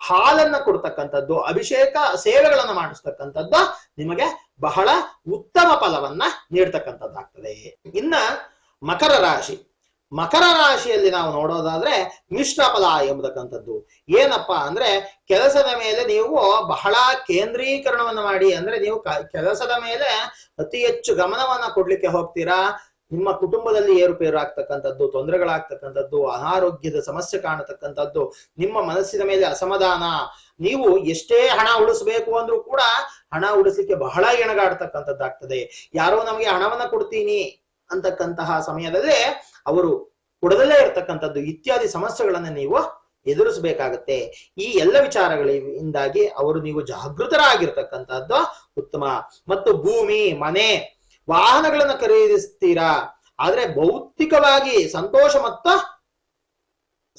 ಹಾಲನ್ನ ಕೊಡ್ತಕ್ಕಂಥದ್ದು, ಅಭಿಷೇಕ ಸೇವೆಗಳನ್ನ ಮಾಡಿಸ್ತಕ್ಕಂಥದ್ದು ನಿಮಗೆ ಬಹಳ ಉತ್ತಮ ಫಲವನ್ನ ನೀಡ್ತಕ್ಕಂಥದ್ದಾಗ್ತದೆ. ಇನ್ನ ಮಕರ ರಾಶಿಯಲ್ಲಿ ನಾವು ನೋಡೋದಾದ್ರೆ ಮಿಶ್ರ ಫಲ ಎಂಬತಕ್ಕಂಥದ್ದು. ಏನಪ್ಪಾ ಅಂದ್ರೆ, ಕೆಲಸದ ಮೇಲೆ ನೀವು ಬಹಳ ಕೇಂದ್ರೀಕರಣವನ್ನ ಮಾಡಿ, ಅಂದ್ರೆ ನೀವು ಕೆಲಸದ ಮೇಲೆ ಅತಿ ಹೆಚ್ಚು ಗಮನವನ್ನ ಕೊಡ್ಲಿಕ್ಕೆ ಹೋಗ್ತೀರಾ. ನಿಮ್ಮ ಕುಟುಂಬದಲ್ಲಿ ಏರುಪೇರು ಆಗ್ತಕ್ಕಂಥದ್ದು, ತೊಂದರೆಗಳಾಗ್ತಕ್ಕಂಥದ್ದು, ಅನಾರೋಗ್ಯದ ಸಮಸ್ಯೆ ಕಾಣತಕ್ಕಂಥದ್ದು, ನಿಮ್ಮ ಮನಸ್ಸಿನ ಮೇಲೆ ಅಸಮಾಧಾನ, ನೀವು ಎಷ್ಟೇ ಹಣ ಉಳಿಸ್ಬೇಕು ಅಂದ್ರೂ ಕೂಡ ಹಣ ಉಳಿಸ್ಲಿಕ್ಕೆ ಬಹಳ ಎಣಗಾಡ್ತಕ್ಕಂಥದ್ದಾಗ್ತದೆ. ಯಾರೋ ನಮಗೆ ಹಣವನ್ನ ಕೊಡ್ತೀನಿ ಅಂತಕ್ಕಂತಹ ಸಮಯದಲ್ಲಿ ಅವರು ಕೊಡದಲ್ಲೇ ಇರ್ತಕ್ಕಂಥದ್ದು ಇತ್ಯಾದಿ ಸಮಸ್ಯೆಗಳನ್ನ ನೀವು ಎದುರಿಸಬೇಕಾಗತ್ತೆ. ಈ ಎಲ್ಲ ವಿಚಾರಗಳಿಂದಾಗಿ ನೀವು ಜಾಗೃತರಾಗಿರ್ತಕ್ಕಂಥದ್ದು ಉತ್ತಮ. ಮತ್ತು ಭೂಮಿ, ಮನೆ, ವಾಹನಗಳನ್ನ ಖರೀದಿಸ್ತೀರಾ, ಆದ್ರೆ ಭೌತಿಕವಾಗಿ ಸಂತೋಷ ಮತ್ತು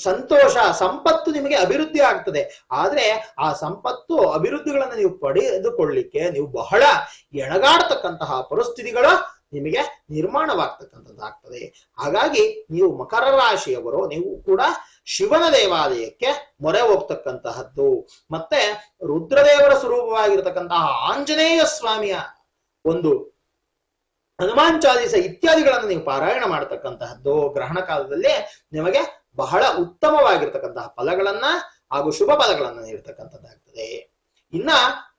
ಸಂತೋಷ, ಸಂಪತ್ತು ನಿಮಗೆ ಅಭಿವೃದ್ಧಿ ಆಗ್ತದೆ. ಆದ್ರೆ ಆ ಸಂಪತ್ತು ಅಭಿವೃದ್ಧಿಗಳನ್ನು ನೀವು ಪಡೆದುಕೊಳ್ಳಿಕ್ಕೆ ನೀವು ಬಹಳ ಎಣಗಾಡ್ತಕ್ಕಂತಹ ಪರಿಸ್ಥಿತಿಗಳು ನಿಮಗೆ ನಿರ್ಮಾಣವಾಗ್ತಕ್ಕಂಥದ್ದಾಗ್ತದೆ. ಹಾಗಾಗಿ ನೀವು ಮಕರ ರಾಶಿಯವರು ನೀವು ಕೂಡ ಶಿವನ ದೇವಾಲಯಕ್ಕೆ ಮೊರೆ ಹೋಗ್ತಕ್ಕಂತಹದ್ದು, ಮತ್ತೆ ರುದ್ರದೇವರ ಸ್ವರೂಪವಾಗಿರತಕ್ಕಂತಹ ಆಂಜನೇಯ ಸ್ವಾಮಿಯ ಒಂದು ಹನುಮಾನ್ ಚಾಲೀಸ ಇತ್ಯಾದಿಗಳನ್ನು ನೀವು ಪಾರಾಯಣ ಮಾಡತಕ್ಕಂತಹದ್ದು ಗ್ರಹಣ ಕಾಲದಲ್ಲಿ ನಿಮಗೆ ಬಹಳ ಉತ್ತಮವಾಗಿರ್ತಕ್ಕಂತಹ ಫಲಗಳನ್ನ ಹಾಗೂ ಶುಭ ಫಲಗಳನ್ನ ನೀಡತಕ್ಕಂಥದ್ದಾಗ್ತದೆ. ಇನ್ನ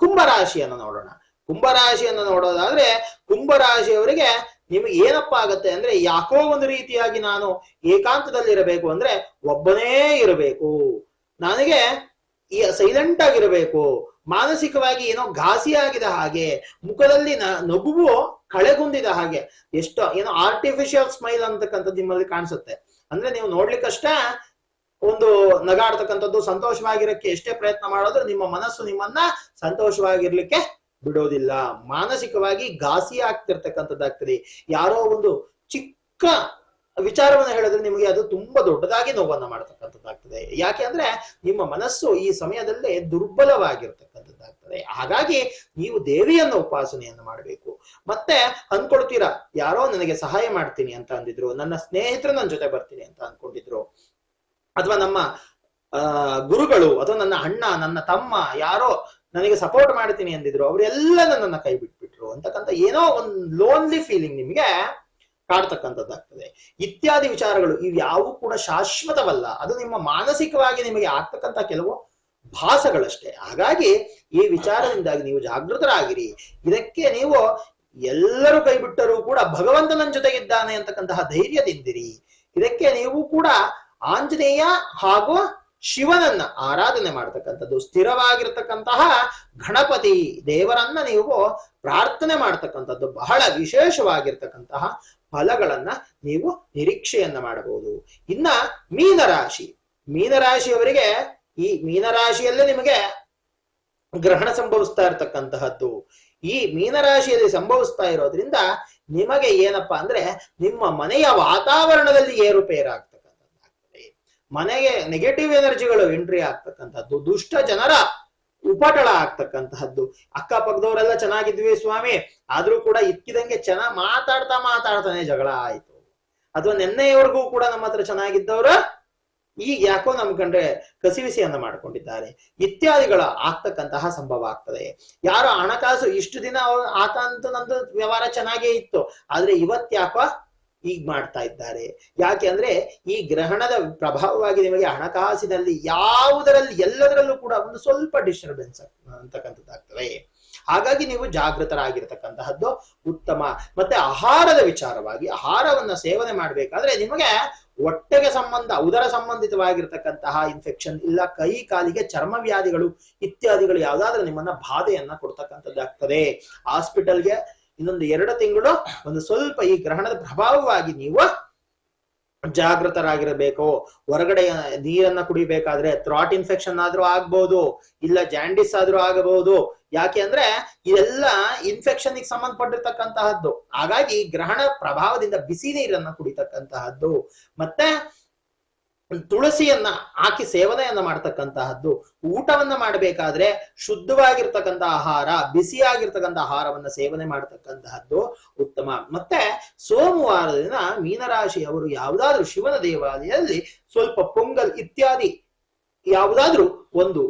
ಕುಂಭರಾಶಿಯನ್ನು ನೋಡೋಣ. ಕುಂಭರಾಶಿಯನ್ನು ನೋಡೋದಾದ್ರೆ ಕುಂಭರಾಶಿಯವರಿಗೆ ನಿಮಗೆ ಏನಪ್ಪಾ ಆಗತ್ತೆ ಅಂದ್ರೆ, ಯಾಕೋ ಒಂದು ರೀತಿಯಾಗಿ ನಾನು ಏಕಾಂತದಲ್ಲಿ ಇರಬೇಕು ಅಂದ್ರೆ ಒಬ್ಬನೇ ಇರಬೇಕು, ನನಗೆ ಸೈಲೆಂಟ್ ಆಗಿರಬೇಕು, ಮಾನಸಿಕವಾಗಿ ಏನೋ ಘಾಸಿ ಆಗಿದ ಹಾಗೆ, ಮುಖದಲ್ಲಿ ನಗುವು ಕಳೆಗುಂದಿದ ಹಾಗೆ, ಏನೋ ಆರ್ಟಿಫಿಷಿಯಲ್ ಸ್ಮೈಲ್ ಅಂತಕ್ಕಂಥದ್ದು ನಿಮ್ಮಲ್ಲಿ ಕಾಣಿಸುತ್ತೆ. ಅಂದ್ರೆ ನೀವು ನೋಡ್ಲಿಕ್ಕಷ್ಟ ಒಂದು ನಗಾಡ್ತಕ್ಕಂಥದ್ದು, ಸಂತೋಷವಾಗಿರಕ್ಕೆ ಎಷ್ಟೇ ಪ್ರಯತ್ನ ಮಾಡೋದು ನಿಮ್ಮ ಮನಸ್ಸು ನಿಮ್ಮನ್ನ ಸಂತೋಷವಾಗಿರ್ಲಿಕ್ಕೆ ಬಿಡೋದಿಲ್ಲ. ಮಾನಸಿಕವಾಗಿ ಘಾಸಿ ಆಗ್ತಿರ್ತಕ್ಕಂಥದ್ದಾಗ್ತದೆ. ಯಾರೋ ಒಂದು ಚಿಕ್ಕ ವಿಚಾರವನ್ನು ಹೇಳಿದ್ರೆ ನಿಮಗೆ ಅದು ತುಂಬಾ ದೊಡ್ಡದಾಗಿ ನೋವನ್ನ ಮಾಡ್ತಕ್ಕಂಥದ್ದಾಗ್ತದೆ. ಯಾಕೆ ಅಂದ್ರೆ ನಿಮ್ಮ ಮನಸ್ಸು ಈ ಸಮಯದಲ್ಲೇ ದುರ್ಬಲವಾಗಿರ್ತಕ್ಕಂಥದ್ದಾಗ್ತದೆ. ಹಾಗಾಗಿ ನೀವು ದೇವಿಯನ್ನ ಉಪಾಸನೆಯನ್ನು ಮಾಡಬೇಕು. ಮತ್ತೆ ಅನ್ಕೊಳ್ತೀರಾ, ಯಾರೋ ನನಗೆ ಸಹಾಯ ಮಾಡ್ತೀನಿ ಅಂತ ಅಂದಿದ್ರು, ನನ್ನ ಸ್ನೇಹಿತರು ನನ್ನ ಜೊತೆ ಬರ್ತೀನಿ ಅಂತ ಅನ್ಕೊಂಡಿದ್ರು, ಅಥವಾ ನಮ್ಮ ಗುರುಗಳು ಅಥವಾ ನನ್ನ ಅಣ್ಣ ನನ್ನ ತಮ್ಮ ಯಾರೋ ನನಗೆ ಸಪೋರ್ಟ್ ಮಾಡ್ತೀನಿ ಅಂದಿದ್ರು, ಅವರೆಲ್ಲ ನನ್ನನ್ನ ಕೈ ಬಿಟ್ಬಿಟ್ರು ಅಂತಕ್ಕಂಥ ಏನೋ ಒಂದು ಲೋನ್ಲಿ ಫೀಲಿಂಗ್ ನಿಮ್ಗೆ ಕಾಡ್ತಕ್ಕಂಥದ್ದಾಗ್ತದೆ. ಇತ್ಯಾದಿ ವಿಚಾರಗಳು ಇವು ಯಾವು ಕೂಡ ಶಾಶ್ವತವಲ್ಲ. ಅದು ನಿಮ್ಮ ಮಾನಸಿಕವಾಗಿ ನಿಮಗೆ ಆಗ್ತಕ್ಕಂಥ ಕೆಲವು ಭಾಸಗಳಷ್ಟೇ. ಹಾಗಾಗಿ ಈ ವಿಚಾರದಿಂದಾಗಿ ನೀವು ಜಾಗೃತರಾಗಿರಿ. ಇದಕ್ಕೆ ನೀವು ಎಲ್ಲರೂ ಕೈ ಬಿಟ್ಟರೂ ಕೂಡ ಭಗವಂತ ನನ್ನ ಜೊತೆಗಿದ್ದಾನೆ ಅಂತಕ್ಕಂತಹ ಧೈರ್ಯದಿಂದಿರಿ. ಇದಕ್ಕೆ ನೀವು ಕೂಡ ಆಂಜನೇಯ ಹಾಗೂ ಶಿವನನ್ನ ಆರಾಧನೆ ಮಾಡ್ತಕ್ಕಂಥದ್ದು, ಸ್ಥಿರವಾಗಿರ್ತಕ್ಕಂತಹ ಗಣಪತಿ ದೇವರನ್ನ ನೀವು ಪ್ರಾರ್ಥನೆ ಮಾಡ್ತಕ್ಕಂಥದ್ದು, ಬಹಳ ವಿಶೇಷವಾಗಿರ್ತಕ್ಕಂತಹ ಫಲಗಳನ್ನ ನೀವು ನಿರೀಕ್ಷೆಯನ್ನ ಮಾಡಬಹುದು. ಇನ್ನ ಮೀನರಾಶಿ, ಮೀನರಾಶಿಯವರಿಗೆ ಈ ಮೀನರಾಶಿಯಲ್ಲೇ ನಿಮಗೆ ಗ್ರಹಣ ಸಂಭವಿಸ್ತಾ ಇರತಕ್ಕಂತಹದ್ದು. ಈ ಮೀನರಾಶಿಯಲ್ಲಿ ಸಂಭವಿಸ್ತಾ ಇರೋದ್ರಿಂದ ನಿಮಗೆ ಏನಪ್ಪಾ ಅಂದ್ರೆ ನಿಮ್ಮ ಮನೆಯ ವಾತಾವರಣದಲ್ಲಿ ಏರುಪೇರಾಗ್ತಕ್ಕಂಥದ್ದಾಗ್ತದೆ. ಮನೆಗೆ ನೆಗೆಟಿವ್ ಎನರ್ಜಿಗಳು ಎಂಟ್ರಿ ಆಗ್ತಕ್ಕಂಥದ್ದು, ದುಷ್ಟ ಜನರ ಉಪಟಳ ಆಗ್ತಕ್ಕಂತಹದ್ದು. ಅಕ್ಕಪಕ್ಕದವರೆಲ್ಲ ಚೆನ್ನಾಗಿದ್ವಿ ಸ್ವಾಮಿ, ಆದ್ರೂ ಕೂಡ ಇಕ್ಕಿದಂಗೆ ಚೆನ್ನಾಗಿ ಮಾತಾಡ್ತಾನೆ ಜಗಳ ಆಯ್ತು. ಅಥವಾ ನೆನ್ನೆಯವರೆಗೂ ಕೂಡ ನಮ್ಮ ಹತ್ರ ಚೆನ್ನಾಗಿದ್ದವರು ಈಗ ಯಾಕೋ ನಮ್ ಕಂಡ್ರೆ ಕಸಿವಿಸಿಯನ್ನ ಮಾಡ್ಕೊಂಡಿದ್ದಾರೆ, ಇತ್ಯಾದಿಗಳ ಆಗ್ತಕ್ಕಂತಹ ಸಂಭವ ಆಗ್ತದೆ. ಯಾರೋ ಹಣಕಾಸು ಇಷ್ಟು ದಿನ ಆತ ಅಂತ ನಂದು ವ್ಯವಹಾರ ಚೆನ್ನಾಗೇ ಇತ್ತು, ಆದ್ರೆ ಇವತ್ತ್ಯಾಕೋ ಈಗ ಮಾಡ್ತಾ ಇದ್ದಾರೆ. ಯಾಕೆ ಅಂದ್ರೆ ಈ ಗ್ರಹಣದ ಪ್ರಭಾವವಾಗಿ ನಿಮಗೆ ಹಣಕಾಸಿನಲ್ಲಿ ಯಾವುದರಲ್ಲಿ ಎಲ್ಲದರಲ್ಲೂ ಕೂಡ ಒಂದು ಸ್ವಲ್ಪ ಡಿಸ್ಟರ್ಬೆನ್ಸ್ ಅಂತಕ್ಕಂಥದ್ದಾಗ್ತದೆ. ಹಾಗಾಗಿ ನೀವು ಜಾಗೃತರಾಗಿರ್ತಕ್ಕಂತಹದ್ದು ಉತ್ತಮ. ಮತ್ತೆ ಆಹಾರದ ವಿಚಾರವಾಗಿ ಆಹಾರವನ್ನ ಸೇವನೆ ಮಾಡ್ಬೇಕಾದ್ರೆ ನಿಮಗೆ ಹೊಟ್ಟೆಗೆ ಉದರ ಸಂಬಂಧಿತವಾಗಿರ್ತಕ್ಕಂತಹ ಇನ್ಫೆಕ್ಷನ್ ಇಲ್ಲ ಕೈ ಕಾಲಿಗೆ ಚರ್ಮ ವ್ಯಾಧಿಗಳು ಇತ್ಯಾದಿಗಳು ಯಾವ್ದಾದ್ರೂ ನಿಮ್ಮನ್ನ ಬಾಧೆಯನ್ನ ಕೊಡ್ತಕ್ಕಂಥದ್ದಾಗ್ತದೆ. ಹಾಸ್ಪಿಟಲ್ಗೆ ಇನ್ನೊಂದು 2 ತಿಂಗಳು ಒಂದು ಸ್ವಲ್ಪ ಈ ಗ್ರಹಣದ ಪ್ರಭಾವವಾಗಿ ನೀವು ಜಾಗೃತರಾಗಿರಬೇಕು. ಹೊರಗಡೆ ನೀರನ್ನ ಕುಡಿಬೇಕಾದ್ರೆ ಥ್ರಾಟ್ ಇನ್ಫೆಕ್ಷನ್ ಆದ್ರೂ ಆಗ್ಬಹುದು, ಇಲ್ಲ ಜಾಂಡಿಸ್ ಆದ್ರೂ ಆಗಬಹುದು. ಯಾಕೆ ಅಂದ್ರೆ ಇದೆಲ್ಲ ಇನ್ಫೆಕ್ಷನ್ ಸಂಬಂಧಪಟ್ಟಿರ್ತಕ್ಕಂತಹದ್ದು. ಹಾಗಾಗಿ ಗ್ರಹಣ ಪ್ರಭಾವದಿಂದ ಬಿಸಿ ನೀರನ್ನ ಕುಡಿತಕ್ಕಂತಹದ್ದು, ಮತ್ತೆ ತುಳಸಿಯನ್ನ ಹಾಕಿ ಸೇವನೆಯನ್ನ ಮಾಡ್ತಕ್ಕಂತಹದ್ದು. ಊಟವನ್ನ ಮಾಡಬೇಕಾದ್ರೆ ಶುದ್ಧವಾಗಿರ್ತಕ್ಕಂಥ ಆಹಾರ, ಬಿಸಿಯಾಗಿರ್ತಕ್ಕಂಥ ಆಹಾರವನ್ನ ಸೇವನೆ ಮಾಡತಕ್ಕಂತಹದ್ದು ಉತ್ತಮ. ಮತ್ತೆ ಸೋಮವಾರದ ದಿನ ಮೀನರಾಶಿಯವರು ಯಾವುದಾದ್ರೂ ಶಿವನ ದೇವಾಲಯದಲ್ಲಿ ಸ್ವಲ್ಪ ಪೊಂಗಲ್ ಇತ್ಯಾದಿ ಯಾವುದಾದ್ರೂ ಒಂದು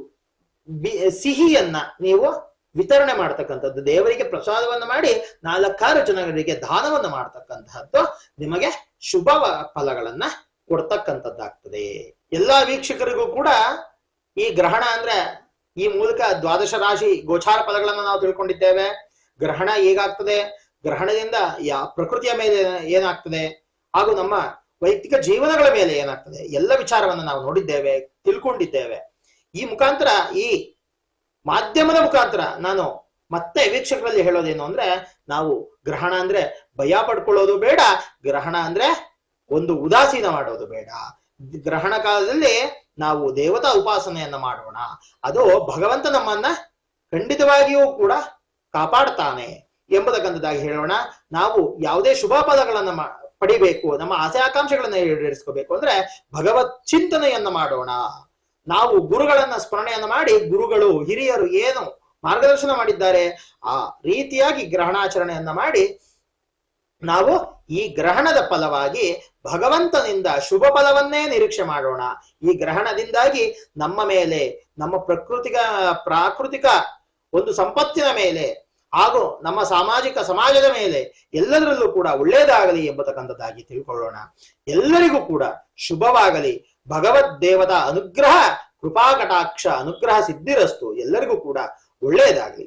ಸಿಹಿಯನ್ನ ನೀವು ವಿತರಣೆ ಮಾಡ್ತಕ್ಕಂಥದ್ದು, ದೇವರಿಗೆ ಪ್ರಸಾದವನ್ನ ಮಾಡಿ 4-6 ಜನರಿಗೆ ದಾನವನ್ನ ಮಾಡ್ತಕ್ಕಂತಹದ್ದು ನಿಮಗೆ ಶುಭ ಫಲಗಳನ್ನ ಕೊಡ್ತಕ್ಕಂಥದ್ದಾಗ್ತದೆ. ಎಲ್ಲಾ ವೀಕ್ಷಕರಿಗೂ ಕೂಡ ಈ ಗ್ರಹಣ ಅಂದ್ರೆ ಈ ಮೂಲಕ ದ್ವಾದಶ ರಾಶಿ ಗೋಚಾರ ಫಲಗಳನ್ನ ನಾವು ತಿಳ್ಕೊಂಡಿದ್ದೇವೆ. ಗ್ರಹಣ ಹೇಗಾಗ್ತದೆ, ಗ್ರಹಣದಿಂದ ಪ್ರಕೃತಿಯ ಮೇಲೆ ಏನಾಗ್ತದೆ, ಹಾಗೂ ನಮ್ಮ ವೈಯಕ್ತಿಕ ಜೀವನಗಳ ಮೇಲೆ ಏನಾಗ್ತದೆ, ಎಲ್ಲ ವಿಚಾರವನ್ನ ನಾವು ನೋಡಿದ್ದೇವೆ, ತಿಳ್ಕೊಂಡಿದ್ದೇವೆ. ಈ ಮುಖಾಂತರ, ಈ ಮಾಧ್ಯಮದ ಮುಖಾಂತರ ನಾನು ಮತ್ತೆ ವೀಕ್ಷಕರಲ್ಲಿ ಹೇಳೋದೇನು ಅಂದ್ರೆ, ನಾವು ಗ್ರಹಣ ಅಂದ್ರೆ ಭಯ ಪಡ್ಕೊಳ್ಳೋದು ಬೇಡ, ಗ್ರಹಣ ಅಂದ್ರೆ ಒಂದು ಉದಾಸೀನ ಮಾಡೋದು ಬೇಡ. ಗ್ರಹಣ ಕಾಲದಲ್ಲಿ ನಾವು ದೇವತಾ ಉಪಾಸನೆಯನ್ನ ಮಾಡೋಣ. ಅದು ಭಗವಂತ ನಮ್ಮನ್ನ ಖಂಡಿತವಾಗಿಯೂ ಕೂಡ ಕಾಪಾಡ್ತಾನೆ ಎಂಬುದಕ್ಕಂಥದ್ದಾಗಿ ಹೇಳೋಣ. ನಾವು ಯಾವುದೇ ಶುಭ ಫಲಗಳನ್ನ ಪಡಿಬೇಕು, ನಮ್ಮ ಆಸೆ ಆಕಾಂಕ್ಷೆಗಳನ್ನ ಈಡೇರಿಸ್ಕೋಬೇಕು ಅಂದ್ರೆ ಭಗವತ್ ಚಿಂತನೆಯನ್ನ ಮಾಡೋಣ. ನಾವು ಗುರುಗಳನ್ನ ಸ್ಮರಣೆಯನ್ನ ಮಾಡಿ, ಗುರುಗಳು ಹಿರಿಯರು ಏನು ಮಾರ್ಗದರ್ಶನ ಮಾಡಿದ್ದಾರೆ ಆ ರೀತಿಯಾಗಿ ಗ್ರಹಣಾಚರಣೆಯನ್ನ ಮಾಡಿ ನಾವು ಈ ಗ್ರಹಣದ ಫಲವಾಗಿ ಭಗವಂತನಿಂದ ಶುಭ ಫಲವನ್ನೇ ನಿರೀಕ್ಷೆ ಮಾಡೋಣ. ಈ ಗ್ರಹಣದಿಂದಾಗಿ ನಮ್ಮ ಮೇಲೆ, ನಮ್ಮ ಪ್ರಾಕೃತಿಕ ಒಂದು ಸಂಪತ್ತಿನ ಮೇಲೆ ಹಾಗೂ ನಮ್ಮ ಸಾಮಾಜಿಕ ಸಮಾಜದ ಮೇಲೆ ಎಲ್ಲದರಲ್ಲೂ ಕೂಡ ಒಳ್ಳೆಯದಾಗಲಿ ಎಂಬತಕ್ಕಂಥದ್ದಾಗಿ ತಿಳ್ಕೊಳ್ಳೋಣ. ಎಲ್ಲರಿಗೂ ಕೂಡ ಶುಭವಾಗಲಿ. ಭಗವದ್ ದೇವತಾ ಅನುಗ್ರಹ, ಕೃಪಾ ಕಟಾಕ್ಷ ಅನುಗ್ರಹ ಸಿದ್ಧಿರಸ್ತು. ಎಲ್ಲರಿಗೂ ಕೂಡ ಒಳ್ಳೆಯದಾಗಲಿ.